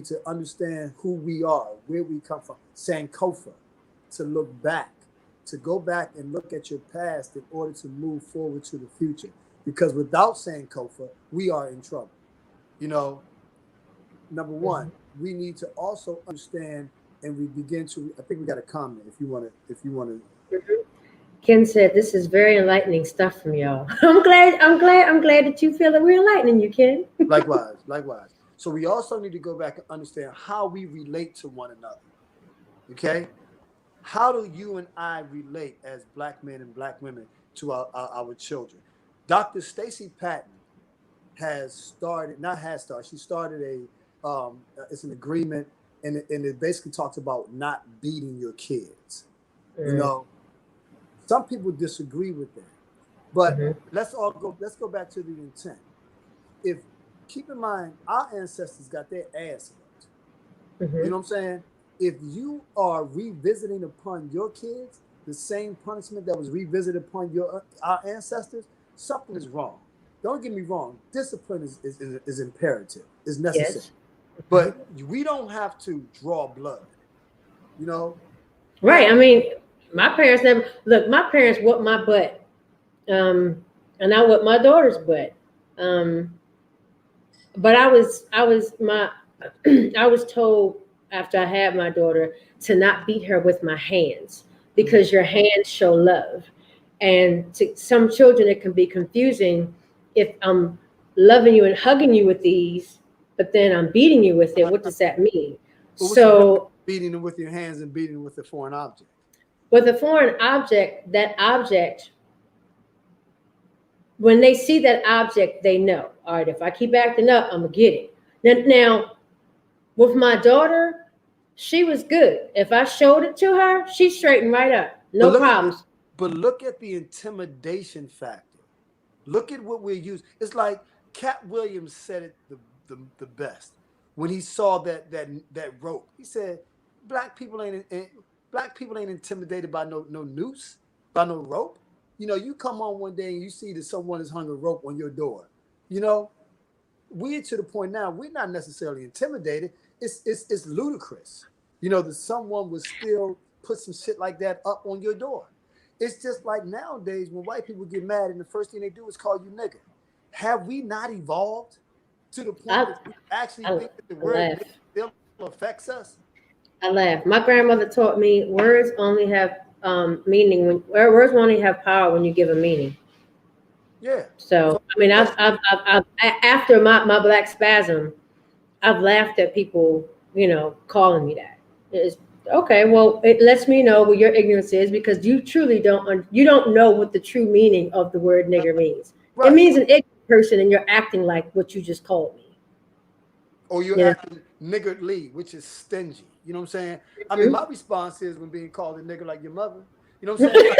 to understand who we are, where we come from. Sankofa. to look back, to go back and look at your past in order to move forward to the future. Because without Sankofa, we are in trouble. You know, number one, we need to also understand, and we begin to. I think we got a comment. If you want to. Ken said, "This is very enlightening stuff from y'all." I'm glad that you feel that we're enlightening you, Ken. Likewise. So we also need to go back and understand how we relate to one another. Okay, how do you and I relate as Black men and Black women to our children? Dr. Stacy Patton she started it's an agreement, and it basically talks about not beating your kids. You know, some people disagree with that, but let's go back to the intent. Keep in mind, our ancestors got their ass whipped. You know what I'm saying? If you are revisiting upon your kids the same punishment that was revisited upon our ancestors, something is wrong. Don't get me wrong. Discipline is imperative. Is necessary. Yes. But we don't have to draw blood. You know? Right. I mean, my parents my parents whooped my butt. And I whooped my daughter's butt. But I was told after I had my daughter to not beat her with my hands, because your hands show love. And to some children, it can be confusing if I'm loving you and hugging you with these, but then I'm beating you with it. What does that mean? So beating them with your hands and beating them with a foreign object. With a foreign object, that object, when they see that object, they know, all right, if I keep acting up, I'm gonna get it. Now, with my daughter, she was good. If I showed it to her, she straightened right up. No problems. But look at the intimidation factor. Look at what we're using. It's like Cat Williams said it the best when he saw that rope. He said, Black people ain't intimidated by no noose, by no rope. You know, you come on one day and you see that someone has hung a rope on your door. You know, we're to the point now, we're not necessarily intimidated. It's ludicrous. You know, that someone would still put some shit like that up on your door. It's just like nowadays when white people get mad and the first thing they do is call you nigga. Have we not evolved to the point that we actually think that the word still affects us? I laugh. My grandmother taught me words only have meaning words only have power when you give a meaning. Yeah. So I mean, I've after my Black spasm, I've laughed at people, you know, calling me that. It's okay. Well, it lets me know what your ignorance is, because you truly don't know what the true meaning of the word nigger means. Right. It means an ignorant person, and you're acting like what you just called me. Or you're acting niggardly, which is stingy. You know what I'm saying? I mean, my response is when being called a nigger like your mother. You know what I'm saying?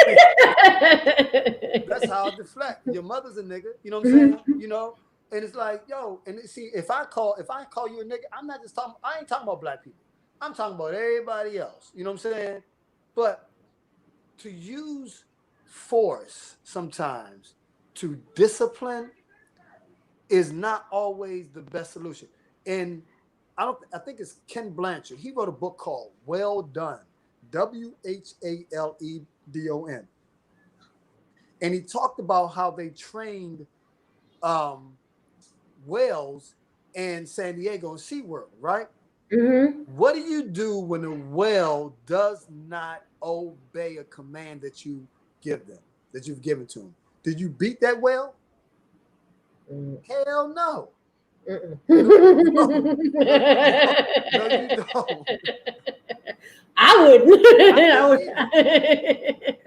That's how I deflect. Your mother's a nigger. You know what I'm saying? You know, and it's like, yo, and see, if I call you a nigger, I ain't talking about Black people. I'm talking about everybody else. You know what I'm saying? But to use force sometimes to discipline is not always the best solution. And I think it's Ken Blanchard. He wrote a book called Well Done, WHALEDON. And he talked about how they trained whales in San Diego and SeaWorld, right? Mm-hmm. What do you do when a whale does not obey a command that you give them, that you've given to them? Did you beat that whale? Hell no. No, you don't. I wouldn't.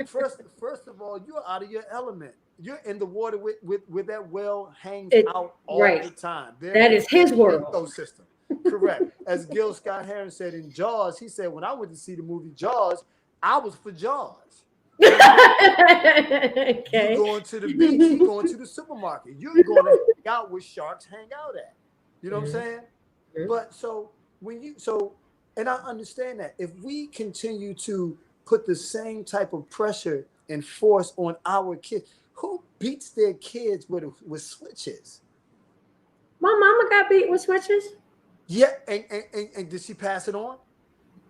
First of all, you're out of your element. You're in the water with that whale hangs out all the time. That is his world. Ecosystem. Correct. As Gil Scott Heron said in Jaws, he said, when I went to see the movie Jaws, I was for Jaws. Okay. You going to the beach, you going to the supermarket. You're going to hang out where sharks hang out at. You know what I'm saying? But and I understand that if we continue to put the same type of pressure and force on our kids, who beats their kids with switches? My mama got beat with switches. Yeah, and did she pass it on?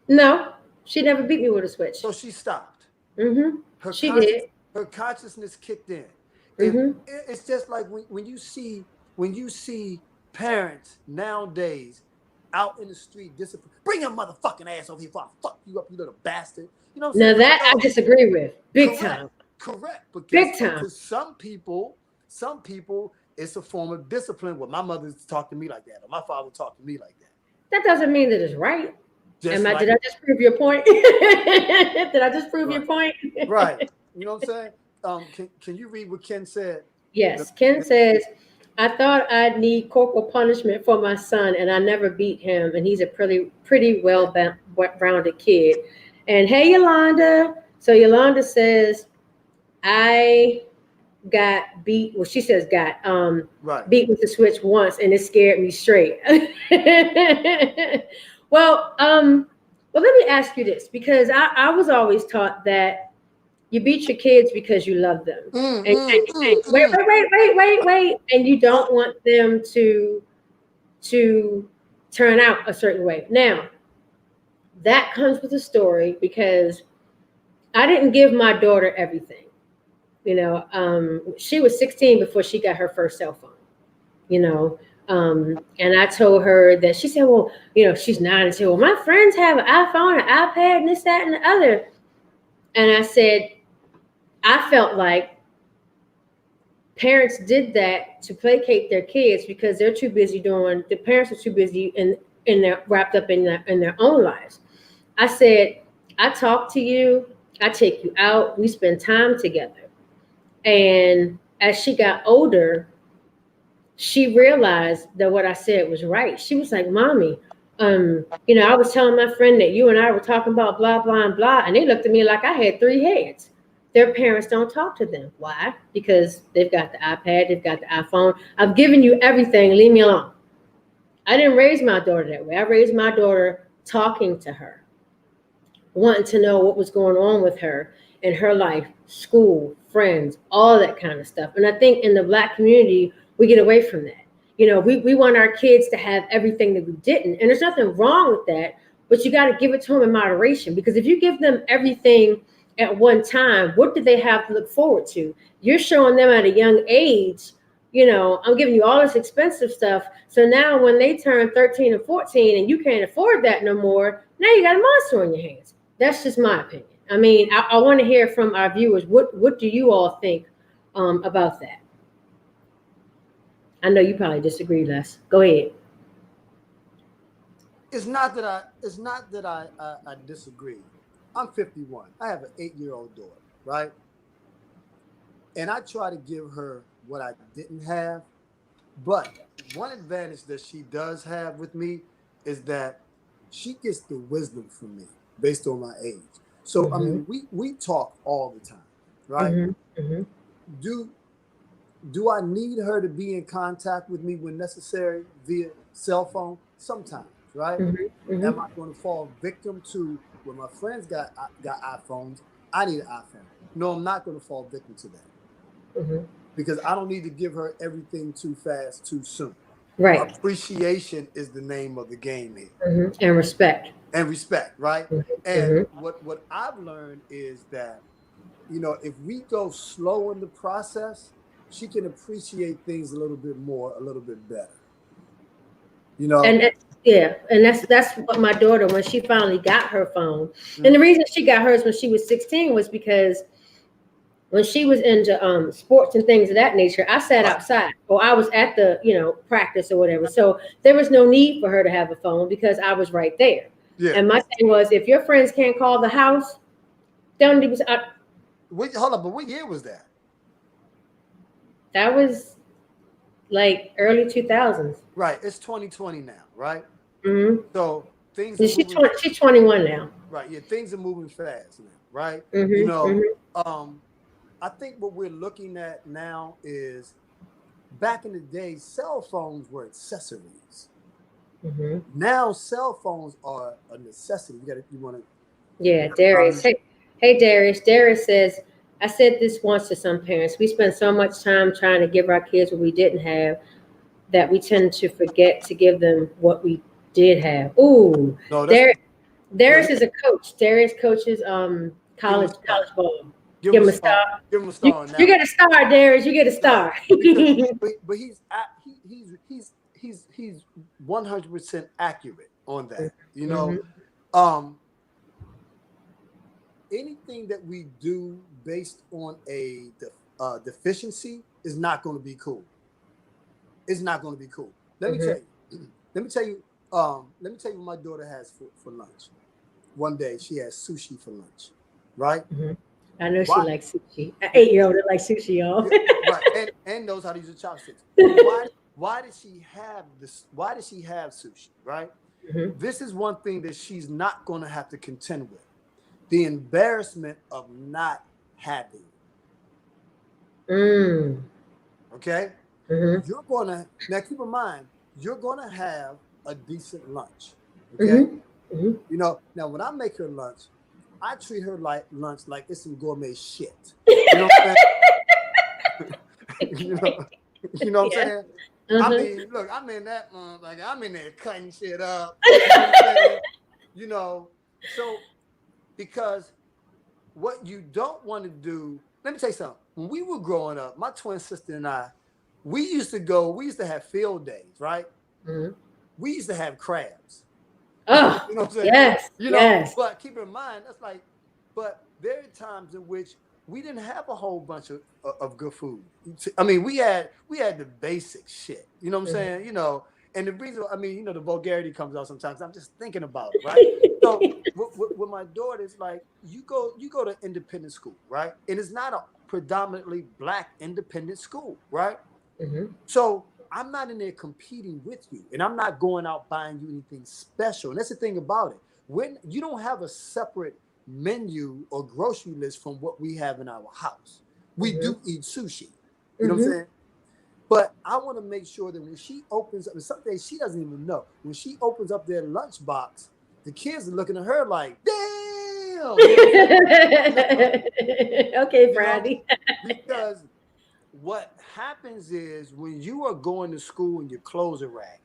No, She never beat me with a switch. So she stopped. Mm-hmm. She did. Her consciousness kicked in. Mm-hmm. It's just like when you see parents nowadays out in the street discipline. Bring your motherfucking ass over here before I fuck you up, you little bastard. You know what I'm saying? Now that I disagree with. Big time. Correct. But big time. To some people, it's a form of discipline. Well, my mother talked to me like that, or my father talked to me like that. That doesn't mean that it's right. Did I just prove your point? Did I just prove your point? Right. You know what I'm saying? Can you read what Ken said? Yes. Ken says, I thought I'd need corporal punishment for my son, and I never beat him. And he's a pretty well-rounded kid. And hey, Yolanda. So Yolanda says, I got beat. Well, she says beat with the switch once, and it scared me straight. Well, let me ask you this, because I was always taught that you beat your kids because you love them. Wait, and you don't want them to turn out a certain way. Now, that comes with a story, because I didn't give my daughter everything. You know, she was 16 before she got her first cell phone, you know. And I told her that, she said, well, you know, she's 9, and said, well, my friends have an iPhone, an iPad, and this, that, and the other. And I said, I felt like parents did that to placate their kids, because they're too busy the parents are too busy in their wrapped up in their own lives. I said, I talk to you, I take you out, we spend time together. And as she got older, she realized that what I said was right. She was like, Mommy, you know, I was telling my friend that you and I were talking about blah, blah, and blah. And they looked at me like I had 3 heads. Their parents don't talk to them. Why? Because they've got the iPad, they've got the iPhone. I've given you everything, leave me alone. I didn't raise my daughter that way. I raised my daughter talking to her, wanting to know what was going on with her in her life, school, friends, all that kind of stuff. And I think in the Black community, we get away from that. You know, we want our kids to have everything that we didn't. And there's nothing wrong with that, but you got to give it to them in moderation. Because if you give them everything at one time, what do they have to look forward to? You're showing them at a young age, you know, I'm giving you all this expensive stuff. So now when they turn 13 and 14 and you can't afford that no more, now you got a monster on your hands. That's just my opinion. I mean, I want to hear from our viewers. What do you all think about that? I know you probably disagree, Les. Go ahead. It's not that I disagree. I'm 51. I have an 8-year-old daughter, right? And I try to give her what I didn't have. But one advantage that she does have with me is that she gets the wisdom from me based on my age. So, I mean, we talk all the time, right? Do I need her to be in contact with me when necessary via cell phone? Sometimes, right? Am I going to fall victim to, when my friends got iPhones, I need an iPhone? No, I'm not going to fall victim to that. Because I don't need to give her everything too fast, too soon. Right. Appreciation is the name of the game here. And respect. And respect, right? And what I've learned is that, you know, if we go slow in the process, she can appreciate things a little bit more, a little bit better. You know? And that's what my daughter, when she finally got her phone. And the reason she got hers when she was 16 was because when she was into sports and things of that nature, I sat outside, or I was at the, you know, practice or whatever. So there was no need for her to have a phone because I was right there. Yeah. And my thing was, if your friends can't call the house, don't even. Hold on, but what year was that? That was like early 2000s. Right. It's 2020 now, right? So things. She's 21 now. Right. Yeah. Things are moving fast now, right? You know. I think what we're looking at now is, back in the day, cell phones were accessories. Now cell phones are a necessity. You want to? Yeah, Darius. Hey, Darius. Darius says, I said this once to some parents. We spend so much time trying to give our kids what we didn't have that we tend to forget to give them what we did have. Ooh, no, Darius is a coach. Darius coaches college ball. Give him a star. Give him a star. You get a star, Darius. You get a star. but he's 100% accurate on that. You know, anything that we do based on a deficiency is not going to be cool. It's not going to be cool. Let me tell you. Let me tell you what my daughter has for lunch. One day she has sushi for lunch, right? I know she likes sushi. An 8-year-old that likes sushi, y'all. Right, and knows how to use the chopsticks. Why does she have this? Why does she have sushi? Right. This is one thing that she's not going to have to contend with: the embarrassment of not having. Okay. You're gonna now keep in mind you're gonna have a decent lunch. Okay. You know, now when I make her lunch, I treat her like lunch like it's some gourmet shit. You know what I'm saying? you know what I'm saying? I mean, look, I'm in that like I'm in there cutting shit up. You know what I'm saying? You know, so because what you don't want to do, let me tell you something. When we were growing up, my twin sister and I, we used to have field days, right? We used to have crabs. Oh, you know what I'm saying? Yes. You know, but keep in mind, but there are times in which we didn't have a whole bunch of good food. I mean, we had the basic shit. You know what I'm saying? You know, and the reason, I mean, you know, the vulgarity comes out sometimes. I'm just thinking about it, right? So with my daughter, it's like you go to independent school, right? And it's not a predominantly Black independent school, right? So I'm not in there competing with you, and I'm not going out buying you anything special. And that's the thing about it. When you don't have a separate menu or grocery list from what we have in our house, we do eat sushi. You know what I'm saying? But I want to make sure that when she opens up, and some days she doesn't even know, when she opens up their lunchbox, the kids are looking at her like, damn. Okay, Friday. Because what happens is when you are going to school and your clothes are raggedy,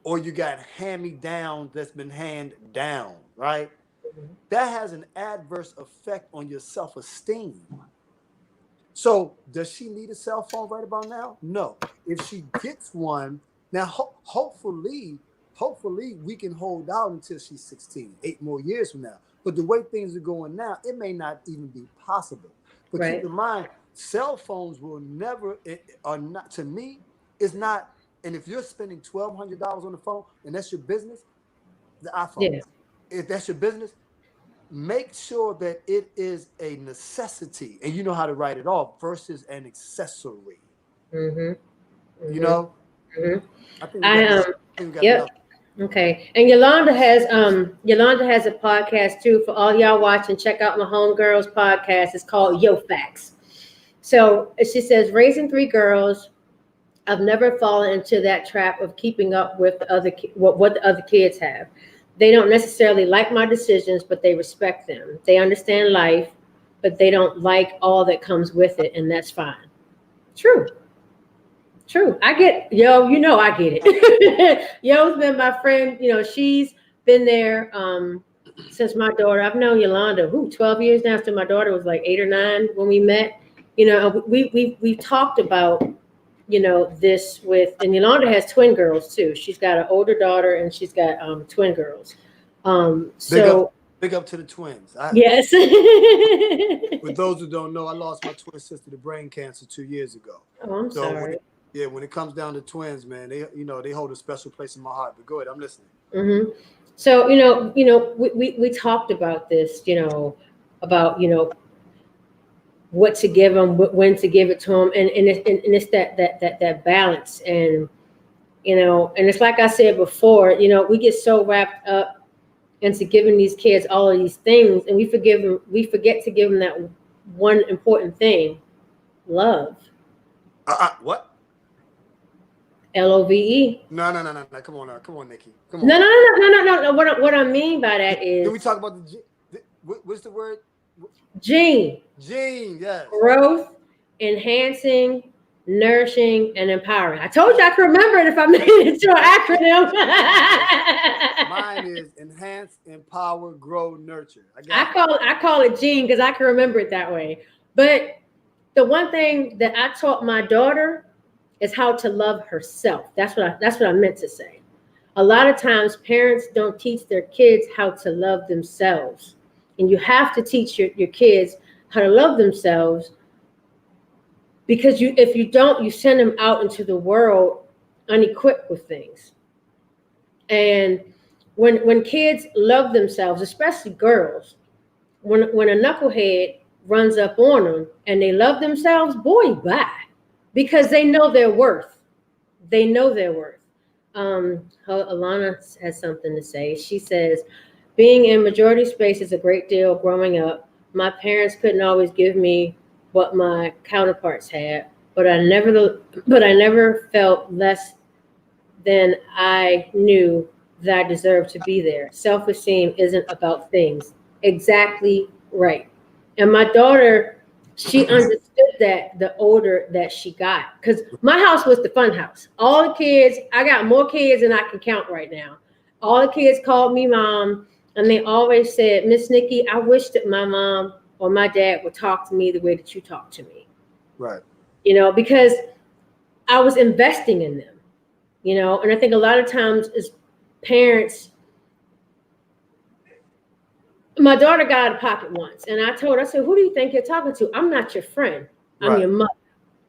or you got hand-me-down that's been hand down, right? That has an adverse effect on your self-esteem. So does she need a cell phone right about now? No. If she gets one, now hopefully we can hold out until she's 16, 8 more years from now. But the way things are going now, it may not even be possible. But keep in mind, cell phones will never, are not, to me, it's not, and if you're spending $1,200 on the phone and that's your business, the iPhone, if that's your business, make sure that it is a necessity and you know how to write it off versus an accessory. You know? I think we got enough. Okay. And Yolanda has a podcast too. For all y'all watching, check out my homegirls podcast. It's called Yo Facts. So she says, raising 3 girls, I've never fallen into that trap of keeping up with what the other kids have. They don't necessarily like my decisions, but they respect them. They understand life, but they don't like all that comes with it, and that's fine. True. I get, you know, I get it. Yo's been my friend. You know, she's been there since my daughter. I've known Yolanda 12 years now. So my daughter was like 8 or 9 when we met. You know, we talked about, you know, this with, and Yolanda has twin girls too. She's got an older daughter and she's got twin girls. Big up to the twins. Yes. For those who don't know, I lost my twin sister to brain cancer 2 years ago. Oh, I'm sorry. When it comes down to twins, man, they hold a special place in my heart. But go ahead, I'm listening. So we talked about this, about what to give them, when to give it to them, and it's that balance, and and it's like I said before, we get so wrapped up into giving these kids all of these things, and we forget to give them that one important thing, love. What? LOVE. No. Come on, Nikki. Come on. No. What I mean by that is. Can we talk about what's the word? Gene. Yes. Growth, enhancing, nourishing, and empowering. I told you I could remember it if I made it into an acronym. Mine is enhance, empower, grow, nurture. I call it Gene because I can remember it that way. But the one thing that I taught my daughter is how to love herself. That's what I meant to say. A lot of times parents don't teach their kids how to love themselves. And you have to teach your kids how to love themselves, because if you don't, you send them out into the world unequipped with things. And when kids love themselves, especially girls, when a knucklehead runs up on them and they love themselves, boy, bye. Because they know their worth. They know their worth. Alana has something to say. She says, being in majority space is a great deal growing up. My parents couldn't always give me what my counterparts had, but I never felt less than I knew that I deserved to be there. Self-esteem isn't about things. Exactly right. And my daughter, she understood that the older that she got, because my house was the fun house. All the kids, I got more kids than I can count right now. All the kids called me mom, and they always said, Miss Nikki, I wish that my mom or my dad would talk to me the way that you talk to me. Right. Because I was investing in them, and I think a lot of times as parents, my daughter got out of pocket once, and I told her, I said, who do you think you're talking to? I'm not your friend. I'm your mother.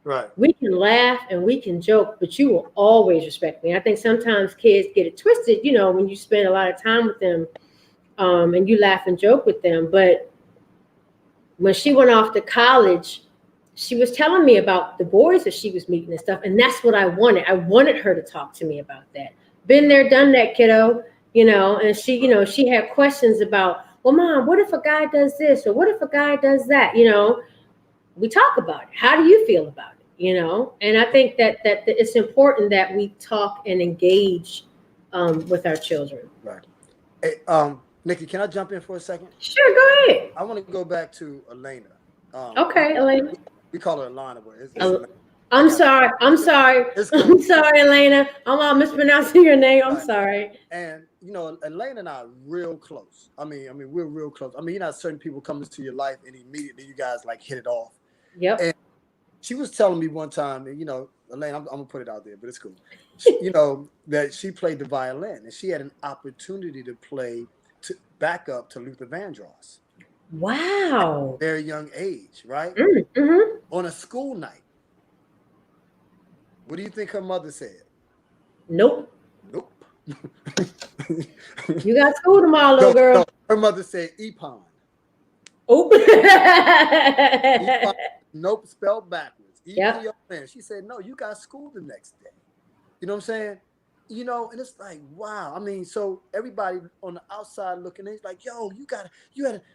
Right. We can laugh and we can joke, but you will always respect me. I think sometimes kids get it twisted, when you spend a lot of time with them, and you laugh and joke with them. But when she went off to college, she was telling me about the boys that she was meeting and stuff. And that's what I wanted. I wanted her to talk to me about that. Been there, done that, kiddo, and she had questions about, well, mom, what if a guy does this? Or what if a guy does that? We talk about it. How do you feel about it? And I think that it's important that we talk and engage with our children. Right. Hey, Nikki, can I jump in for a second? Sure, go ahead. I want to go back to Elena. Okay, Elena. We call her Elena, but it's I'm sorry. I'm sorry. I'm sorry, Elena. I'm all mispronouncing your name. I'm sorry. And Elena and I are real close. I mean, we're real close. Certain people come into your life and immediately you guys like hit it off. Yep. And she was telling me one time, Elena, I'm gonna put it out there, but it's cool. That she played the violin and she had an opportunity to play to back up to Luther Vandross. Wow. At a very young age, right? Mm-hmm. On a school night. What do you think her mother said? Nope. You got school tomorrow, little girl. No. Her mother said Epon. Oh. Epon, nope, spelled backwards. Yep. E-P-O-N. She said, no, you got school the next day. You know what I'm saying? And it's like, wow. So everybody on the outside looking in, it's like, yo,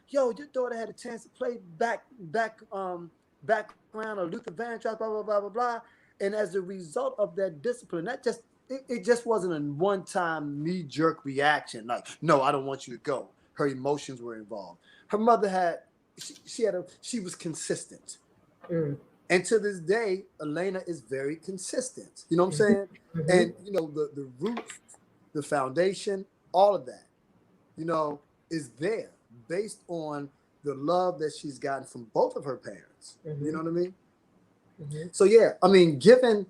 your daughter had a chance to play background of Luther Vandross, blah, blah, blah, blah, blah. And as a result of that discipline, it just wasn't a one-time knee-jerk reaction. Like, no, I don't want you to go. Her emotions were involved. Her mother she was consistent. Mm. And to this day, Elena is very consistent. You know what I'm saying? Mm-hmm. And, the roots, the foundation, all of that, is there based on the love that she's gotten from both of her parents. Mm-hmm. You know what I mean? Mm-hmm. So, yeah, given,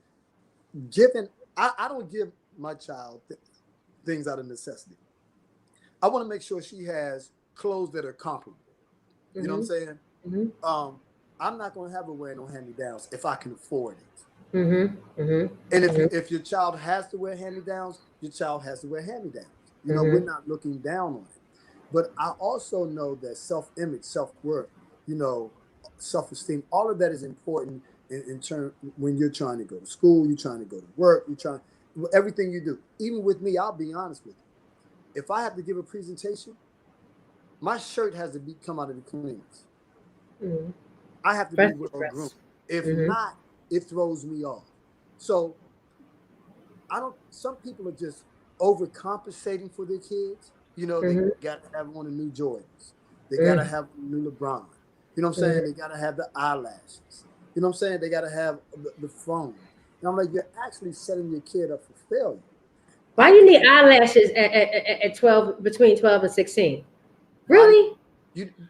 I don't give my child things out of necessity. I want to make sure she has clothes that are comparable. You know what I'm saying? Mm-hmm. I'm not going to have her wear no hand-me-downs if I can afford it. Mm-hmm. Mm-hmm. And if your child has to wear hand-me-downs, your child has to wear hand-me-downs. We're not looking down on it. But I also know that self-image, self-worth, self-esteem, all of that is important in turn when you're trying to go to school, you're trying to go to work, everything you do. Even with me, I'll be honest with you. If I have to give a presentation, my shirt has to come out of the cleaners. Mm-hmm. I have to be well-groomed. If not, it throws me off. So some people are just overcompensating for their kids. They got to have one of the new Jordans. They got to have new LeBron. You know what I'm saying? They got to have the eyelashes. You know what I'm saying? They got to have the phone. And I'm like, you're actually setting your kid up for failure. Why you need eyelashes at 12, between 12 and 16? Really?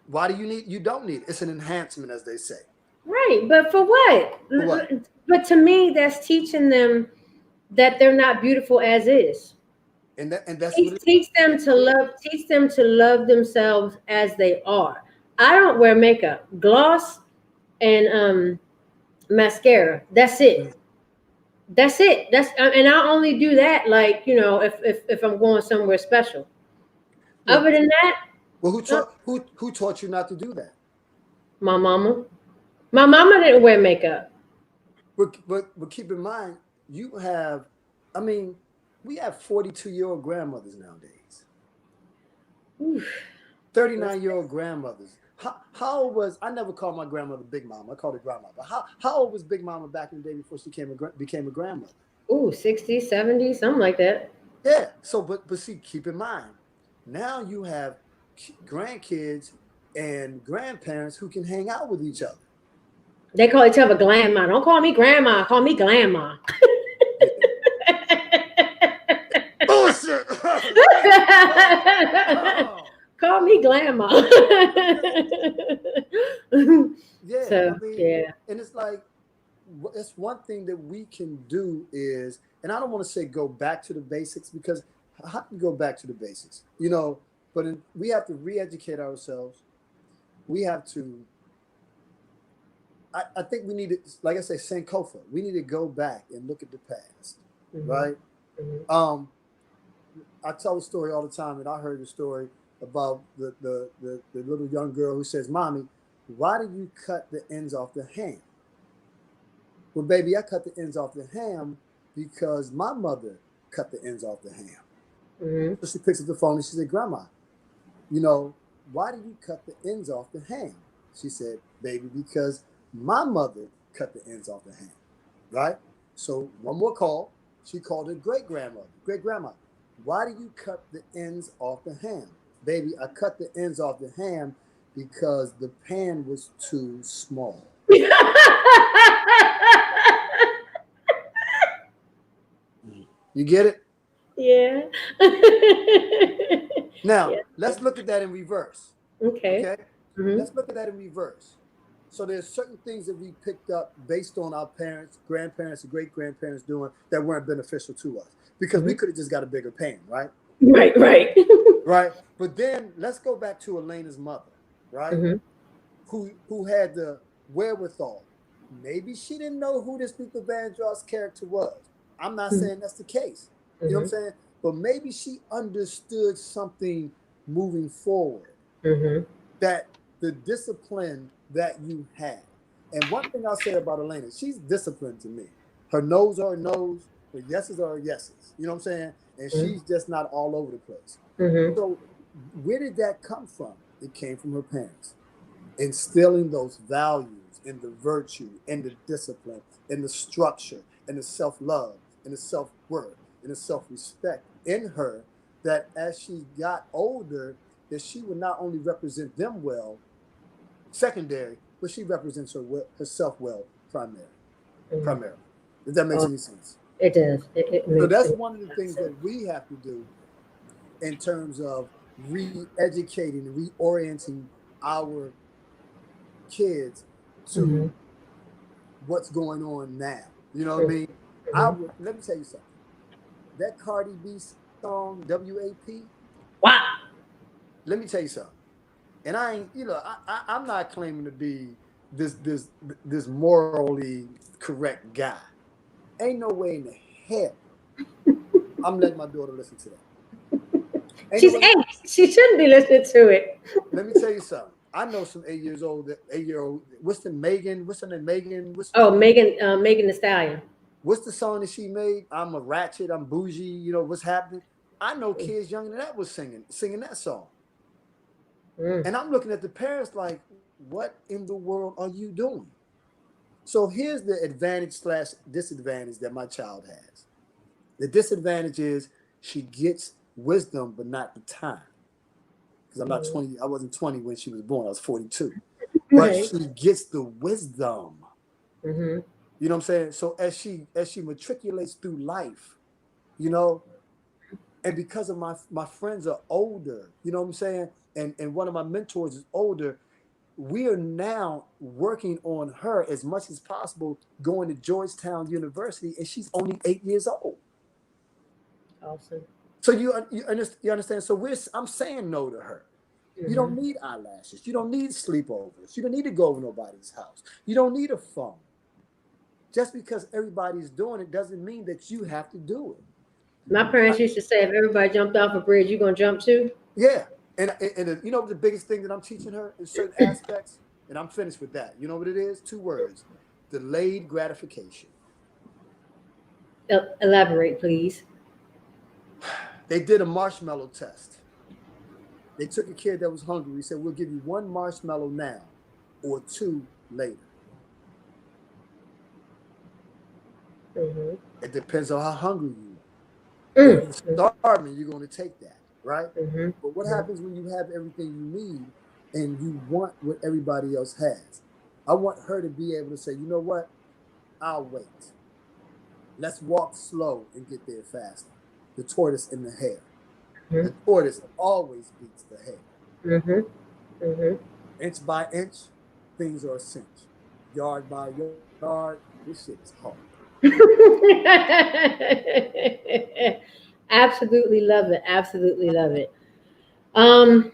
Why do you need? You don't need. It's an enhancement, as they say. Right, but for what? For what? But to me, that's teaching them that they're not beautiful as is. And that's Teach them to love. Teach them to love themselves as they are. I don't wear makeup, gloss, and mascara. That's it. That's it. And I only do that, like, you know, if I'm going somewhere special. Well, Other than that, well, who taught you not to do that? my mama. My mama didn't wear makeup. But keep in mind, you have, I mean, we have 42-year-old grandmothers nowadays. 39-year-old grandmothers. How old was, I never called my grandmother Big Mama. I called her Grandma. But how old was Big Mama back in the day before she became a grandmother? Ooh, 60, 70, something like that. Yeah. So, but see, keep in mind, now you have grandkids and grandparents who can hang out with each other. They call each other grandma. Don't call me grandma. Call me grandma. Bullshit. Call me grandma. Yeah. So, I mean, yeah. and it's like, it's one thing that we can do is, and I don't want to say go back to the basics, because how can you go back to the basics? You know, but we have to re-educate ourselves. We have to, I think we need to, like I say, Sankofa, we need to go back and look at the past, right? I tell a story all the time, and I heard a story about the little young girl who says, "Mommy, why did you cut the ends off the ham?" Well, baby, I cut the ends off the ham because my mother cut the ends off the ham. So she picks up the phone and she said, "Grandma, you know, why did you cut the ends off the ham?" She said, "Baby, because my mother cut the ends off the ham." Right? So one more call. She called her great-grandma. "Why do you cut the ends off the ham?" "Baby, I cut the ends off the ham because the pan was too small." You get it? Yeah. Now, let's look at that in reverse. Okay. Let's look at that in reverse. So there's certain things that we picked up based on our parents, grandparents, and great-grandparents doing that weren't beneficial to us, because we could have just got a bigger pan, right? Right. Right. But then let's go back to Elena's mother, right? Who had the wherewithal. Maybe she didn't know who this Luther Vandross character was. I'm not saying that's the case. You know what I'm saying? But maybe she understood something moving forward, that the discipline that you had. And one thing I'll say about Elena, she's disciplined to me. Her no's are no's, her yeses are yeses. You know what I'm saying? And she's just not all over the place. So where did that come from? It came from her parents. Instilling those values and the virtue and the discipline and the structure and the self-love and the self-worth and the self-respect in her, that as she got older, that she would not only represent them well, secondary, but she represents herself well, primarily. Does that make any sense? It does. So that's one of the things that we have to do in terms of re-educating and reorienting our kids to what's going on now. You know what I mean? Let me tell you something. That Cardi B song, WAP. Wow. Let me tell you something. And I ain't, you know, I'm not claiming to be this morally correct guy. Ain't no way in the hell I'm letting my daughter listen to that. She's 8. She shouldn't be listening to it. Let me tell you something. I know some 8-year-old. What's the Megan? What's her name? Megan. Megan Thee Stallion. What's the song that she made? "I'm a ratchet. I'm bougie. You know what's happening." I know kids younger than that was singing that song. And I'm looking at the parents like, what in the world are you doing? So here's the advantage/disadvantage that my child has. The disadvantage is she gets wisdom, but not the time. Because I'm not 20. I wasn't 20 when she was born. I was 42. But she gets the wisdom. Mm-hmm. You know what I'm saying? So as she matriculates through life, you know, and because of my friends are older, you know what I'm saying? And one of my mentors is older, we are now working on her as much as possible, going to Georgetown University, and she's only 8 years old. Awesome. So you understand? So I'm saying no to her. You don't need eyelashes. You don't need sleepovers. You don't need to go over nobody's house. You don't need a phone. Just because everybody's doing it doesn't mean that you have to do it. My parents used to say, if everybody jumped off a bridge, you're going to jump too? Yeah. And you know the biggest thing that I'm teaching her in certain aspects, and I'm finished with that. You know what it is? 2 words: delayed gratification. Elaborate, please. They did a marshmallow test. They took a kid that was hungry. He said, we'll give you 1 marshmallow now or 2 later. Mm-hmm. It depends on how hungry you are. If you're starving, you're going to take that, right? Mm-hmm. But what happens when you have everything you need and you want what everybody else has? I want her to be able to say, you know what? I'll wait. Let's walk slow and get there faster. The tortoise and the hare. Mm-hmm. The tortoise always beats the hare. Mm-hmm. Mm-hmm. Inch by inch, things are a cinch. Yard by yard, this shit is hard. Absolutely love it. Absolutely love it. I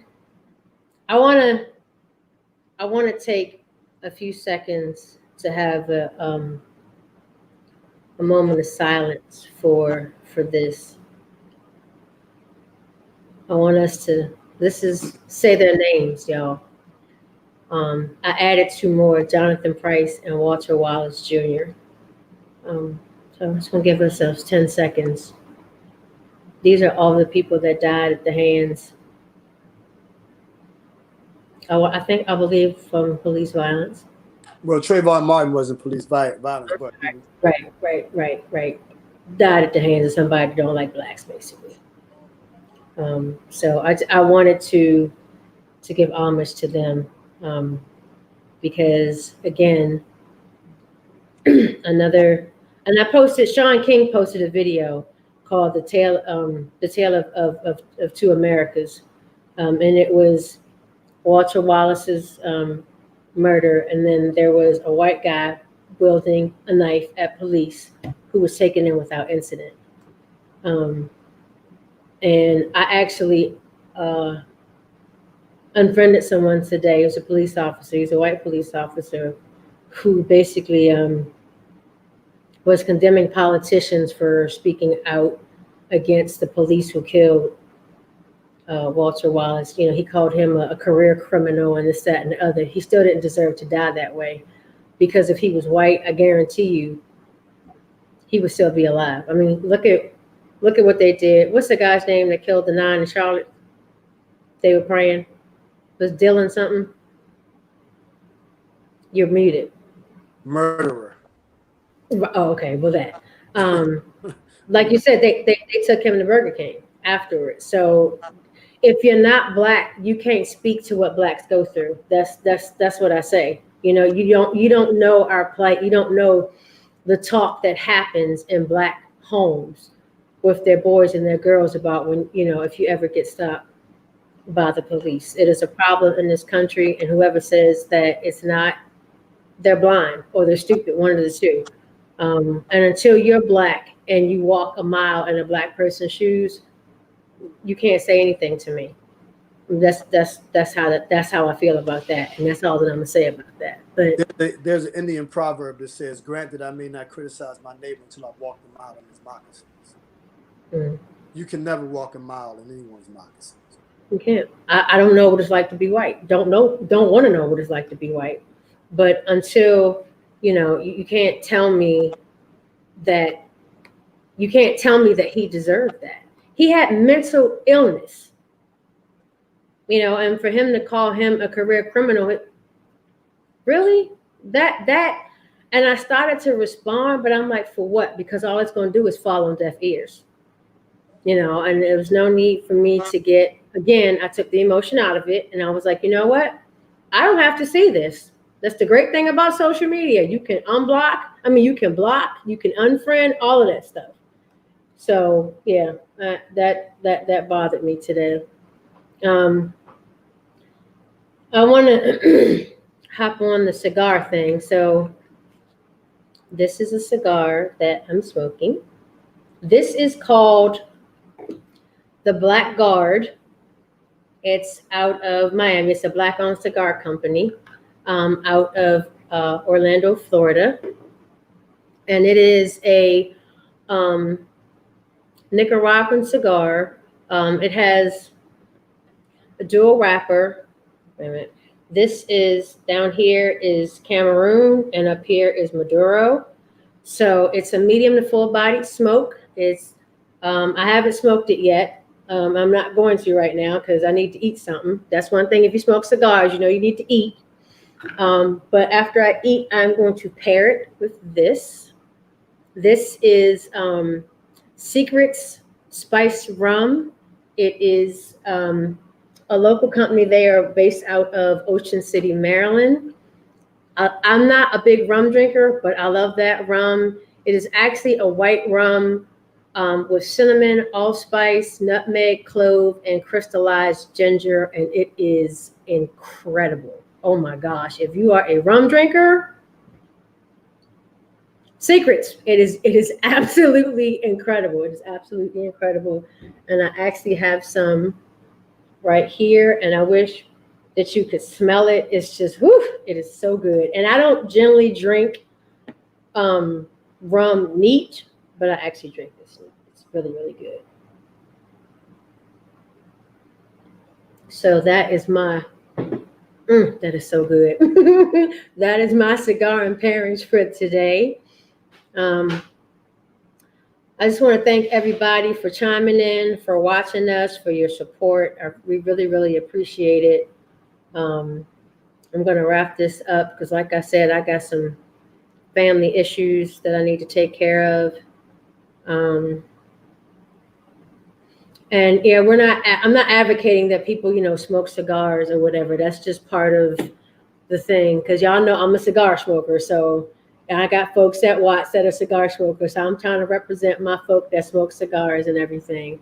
want to take a few seconds to have a moment of silence for this. I want us to say their names, y'all. I added 2 more, Jonathan Price and Walter Wallace Jr. So I'm just gonna give ourselves 10 seconds. These are all the people that died at the hands, I believe from police violence. Well, Trayvon Martin wasn't police violence, but Right. Died at the hands of somebody that don't like blacks, basically. So I wanted to give homage to them, because again, and Sean King posted a video called the tale of 2 Americas, and it was Walter Wallace's murder, and then there was a white guy wielding a knife at police who was taken in without incident. And I actually unfriended someone today. He was a police officer. He's a white police officer who basically was condemning politicians for speaking out against the police who killed Walter Wallace. You know, he called him a career criminal and this, that, and the other. He still didn't deserve to die that way, because if he was white, I guarantee you, he would still be alive. I mean, look at what they did. What's the guy's name that killed the 9 in Charlotte? They were praying. Was Dylan something? You're muted. Murderer. Oh, okay. Well, that. Like you said, they took him to Burger King afterwards. So if you're not black, you can't speak to what blacks go through. That's what I say. You know, you don't know our plight. You don't know the talk that happens in black homes with their boys and their girls about when, you know, if you ever get stopped by the police. It is a problem in this country, and whoever says that it's not, they're blind or they're stupid, one of the two. And until you're black and you walk a mile in a black person's shoes, you can't say anything to me. That's how I feel about that, and that's all that I'm gonna say about that. But there's an Indian proverb that says, "Granted, I may not criticize my neighbor until I've walked a mile in his moccasins." You can never walk a mile in anyone's moccasins. You can't. I don't know what it's like to be white. Don't want to know what it's like to be white. But until, you know, you can't tell me that he deserved that. He had mental illness, you know, and for him to call him a career criminal, really? That, and I started to respond, but I'm like, for what? Because all it's going to do is fall on deaf ears, you know, and there was no need for me to get, again, I took the emotion out of it, and I was like, you know what? I don't have to see this. That's the great thing about social media. You can unblock. I mean, you can block. You can unfriend. All of that stuff. So yeah, that bothered me today. I want to hop on the cigar thing. So this is a cigar that I'm smoking. This is called the Black Guard. It's out of Miami. It's a Black-owned cigar company out of Orlando, Florida. And it is a Nicaraguan cigar. It has a dual wrapper. Wait a minute. This is, down here is Cameroon, and up here is Maduro. So it's a medium to full bodied smoke. It's I haven't smoked it yet. I'm not going to right now because I need to eat something. That's one thing. If you smoke cigars, you know you need to eat. But after I eat, I'm going to pair it with this. This is Secrets Spice Rum. It is a local company. They are based out of Ocean City, Maryland. I'm not a big rum drinker, but I love that rum. It is actually a white rum with cinnamon, allspice, nutmeg, clove, and crystallized ginger, and it is incredible. Oh my gosh. If you are a rum drinker, Secrets. It is absolutely incredible. It is absolutely incredible. And I actually have some right here, and I wish that you could smell it. It's just, whew, it is so good. And I don't generally drink rum neat, but I actually drink this neat. It's really, really good. So that is my, that is so good. That is my cigar and pairings for today. I just want to thank everybody for chiming in, for watching us, for your support. We really, really appreciate it. I'm going to wrap this up because, like I said, I got some family issues that I need to take care of. And yeah, I'm not advocating that people, smoke cigars or whatever. That's just part of the thing. Because y'all know I'm a cigar smoker. So I got folks at Watts that are cigar smokers. So I'm trying to represent my folk that smoke cigars and everything.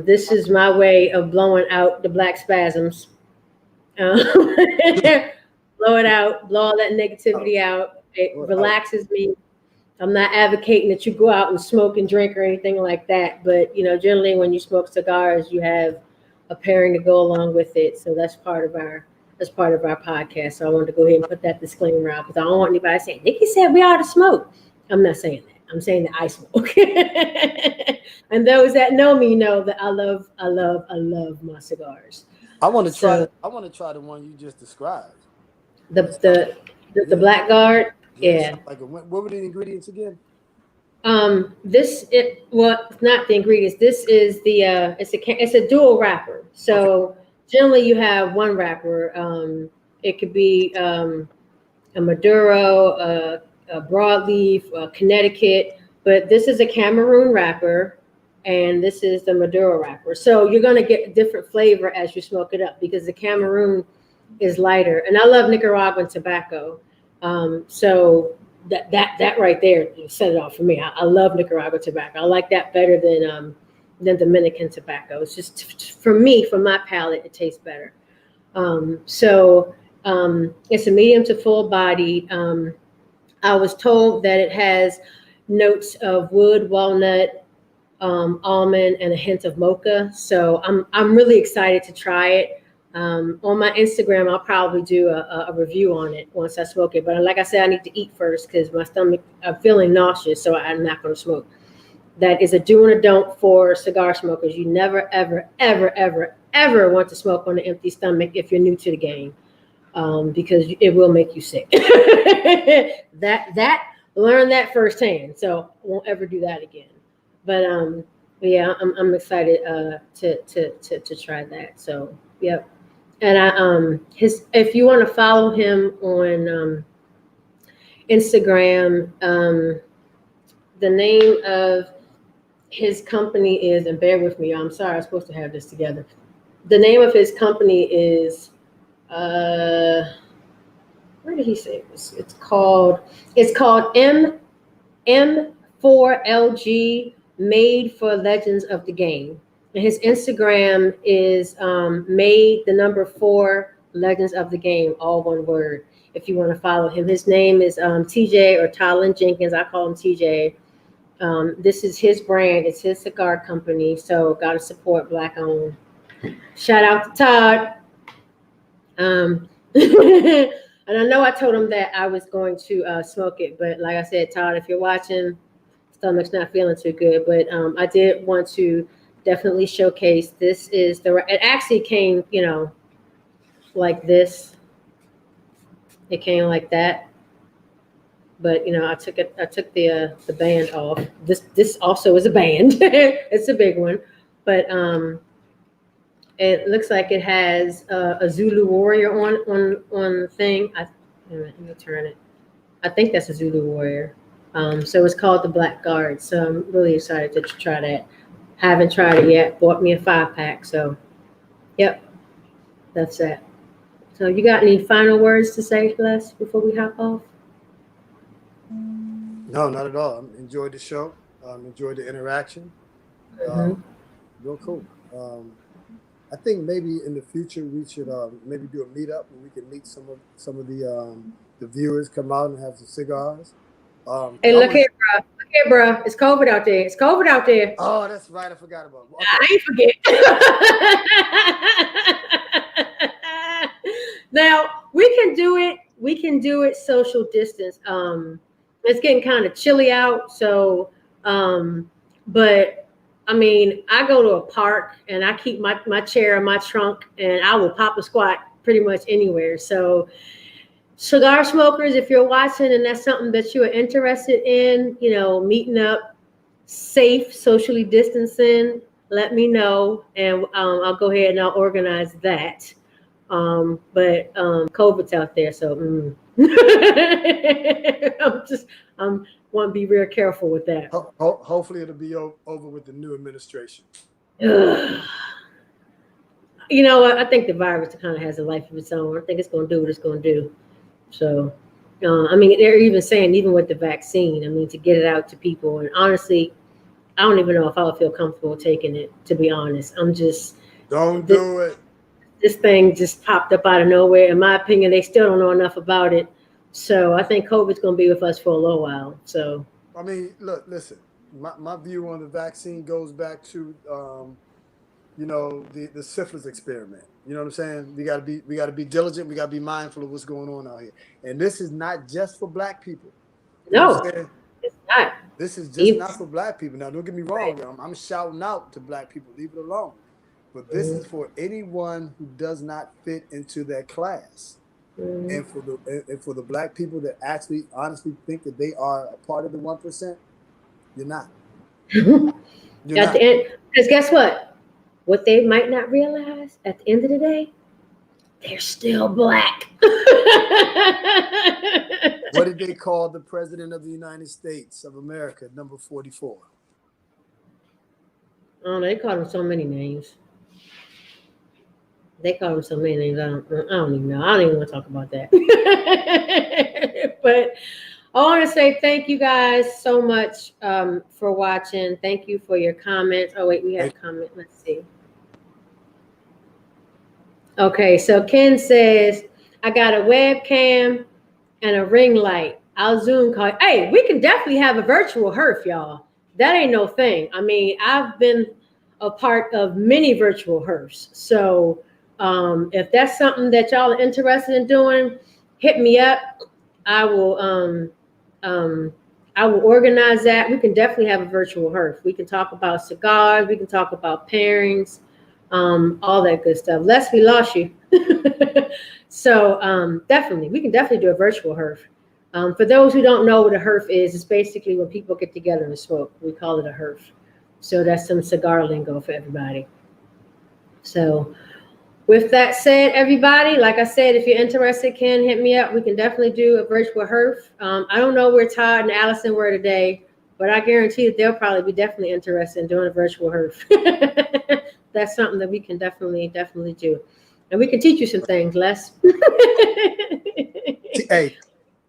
This is my way of blowing out the black spasms. Blow it out, blow all that negativity out. It relaxes me. I'm not advocating that you go out and smoke and drink or anything like that. But, generally when you smoke cigars, you have a pairing to go along with it. So that's part of our podcast. So I wanted to go ahead and put that disclaimer out because I don't want anybody saying, Nikki said we ought to smoke. I'm not saying that. I'm saying that I smoke. And those that know me know that I love my cigars. I want to try the one you just described. The Black Guard. Yeah. What were the ingredients again? Not the ingredients. This is it's a dual wrapper. So generally you have one wrapper. It could be a Maduro, a broadleaf, a Connecticut, but this is a Cameroon wrapper, and this is the Maduro wrapper. So you're going to get a different flavor as you smoke it up because the Cameroon is lighter. And I love Nicaraguan tobacco. So that right there set it off for me. I love Nicaraguan tobacco. I like that better than Dominican tobacco. It's just, for me, for my palate, it tastes better. It's a medium to full body. I was told that it has notes of wood, walnut, almond, and a hint of mocha. So I'm really excited to try it. On my Instagram, I'll probably do a review on it once I smoke it. But like I said, I need to eat first because my stomach, I'm feeling nauseous, so I'm not going to smoke. That is a do and a don't for cigar smokers. You never, ever, ever, ever, ever want to smoke on an empty stomach if you're new to the game, because it will make you sick. Learn that firsthand. So I won't ever do that again. But yeah, I'm excited to try that. So yep. And if you want to follow him on Instagram, the name of his company is, and bear with me, I'm sorry, I'm supposed to have this together. The name of his company is Where did he say it was? It's called M4LG, made for legends of the game. And his Instagram is made the number 4 legends of the game, all one word. If you want to follow him, his name is TJ or Tylen Jenkins. I call him TJ. This is his brand. It's his cigar company. So got to support Black owned. Shout out to Todd. And I know I told him that I was going to smoke it, but like I said, Todd, if you're watching, stomach's not feeling too good. But I did want to definitely showcase. This is it actually came, like this. It came like that. But I took the band off. This also is a band. It's a big one, but it looks like it has a Zulu warrior on the thing. Let me turn it. I think that's a Zulu warrior. So it's called the Black Guard. So I'm really excited to try that. Haven't tried it yet. Bought me a 5-pack. So, yep, that's that. So you got any final words to say, Les, before we hop off? No, not at all. I enjoyed the show. Enjoyed the interaction. Real cool. I think maybe in the future we should maybe do a meetup where we can meet some of the viewers, come out and have some cigars. Hey, look here, bro. It's COVID out there. It's COVID out there. Oh, that's right. I forgot about it. Okay. I ain't forget. Now we can do it. We can do it social distance. It's getting kind of chilly out, so but I mean, I go to a park and I keep my chair in my trunk, and I will pop a squat pretty much anywhere. So cigar smokers, if you're watching and that's something that you are interested in, meeting up, safe, socially distancing, let me know, and I'll go ahead and I'll organize that. But COVID's out there, so I'm want to be real careful with that. Hopefully it'll be over with the new administration. I think the virus kind of has a life of its own. I think it's going to do what it's going to do. So, I mean, they're even saying, even with the vaccine, I mean, to get it out to people. And honestly, I don't even know if I would feel comfortable taking it, to be honest. Don't do it. This thing just popped up out of nowhere. In my opinion, they still don't know enough about it. So I think COVID's going to be with us for a little while. So, I mean, listen, my view on the vaccine goes back to, the syphilis experiment. You know what I'm saying? We got to be diligent. We got to be mindful of what's going on out here. And this is not just for Black people. No, it's not. This is just not for Black people. Now, don't get me wrong. Right. I'm shouting out to Black people. Leave it alone. But this is for anyone who does not fit into that class. And for the Black people that actually honestly think that they are a part of the 1%, you're not. You're at the end, because guess what? What they might not realize at the end of the day, they're still Black. What did they call the President of the United States of America, number 44? Oh, they called him so many names. They call him so many names. I don't even know. I don't even want to talk about that. But I want to say thank you guys so much for watching. Thank you for your comments. Oh, wait, we have a comment. Let's see. Okay, so Ken says, I got a webcam and a ring light. I'll Zoom call. Hey, we can definitely have a virtual HERF, y'all. That ain't no thing. I mean, I've been a part of many virtual HERFs. So if that's something that y'all are interested in doing, hit me up. I will organize that. We can definitely have a virtual HERF. We can talk about cigars. We can talk about pairings, all that good stuff. Les, we lost you. So definitely, we can definitely do a virtual HERF. For those who don't know what a HERF is, it's basically when people get together and smoke. We call it a HERF. So that's some cigar lingo for everybody. So with that said, everybody, like I said, if you're interested, Ken, hit me up. We can definitely do a virtual HERF. I don't know where Todd and Allison were today, but I guarantee that they'll probably be definitely interested in doing a virtual HERF. That's something that we can definitely do. And we can teach you some things, Les. Hey,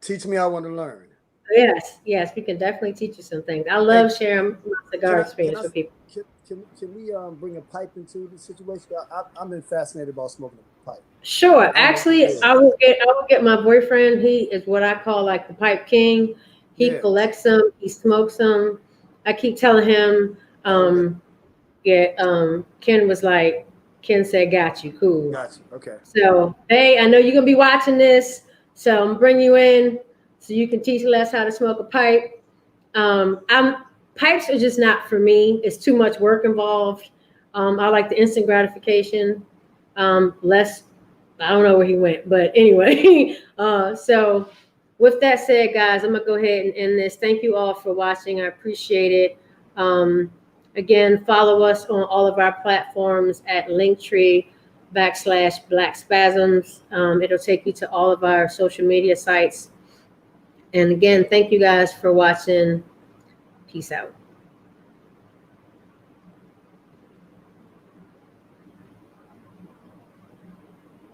teach me. I want to learn. Yes, we can definitely teach you some things. I love sharing my cigar experience with people. Can we bring a pipe into the situation? I'm been fascinated about smoking a pipe. Sure. Actually, I will get my boyfriend. He is what I call like the pipe king. He collects them. He smokes them. I keep telling him, Ken was like, Ken said, got you, cool. Got you. Okay. So, hey, I know you're gonna be watching this, so I'm gonna bring you in so you can teach Les how to smoke a pipe. Pipes are just not for me. It's too much work involved. I like the instant gratification. Les, I don't know where he went, but anyway. So with that said, guys, I'm gonna go ahead and end this. Thank you all for watching. I appreciate it. Again, follow us on all of our platforms at Linktree/Black Spasms. It'll take you to all of our social media sites. And again, thank you guys for watching. Peace out.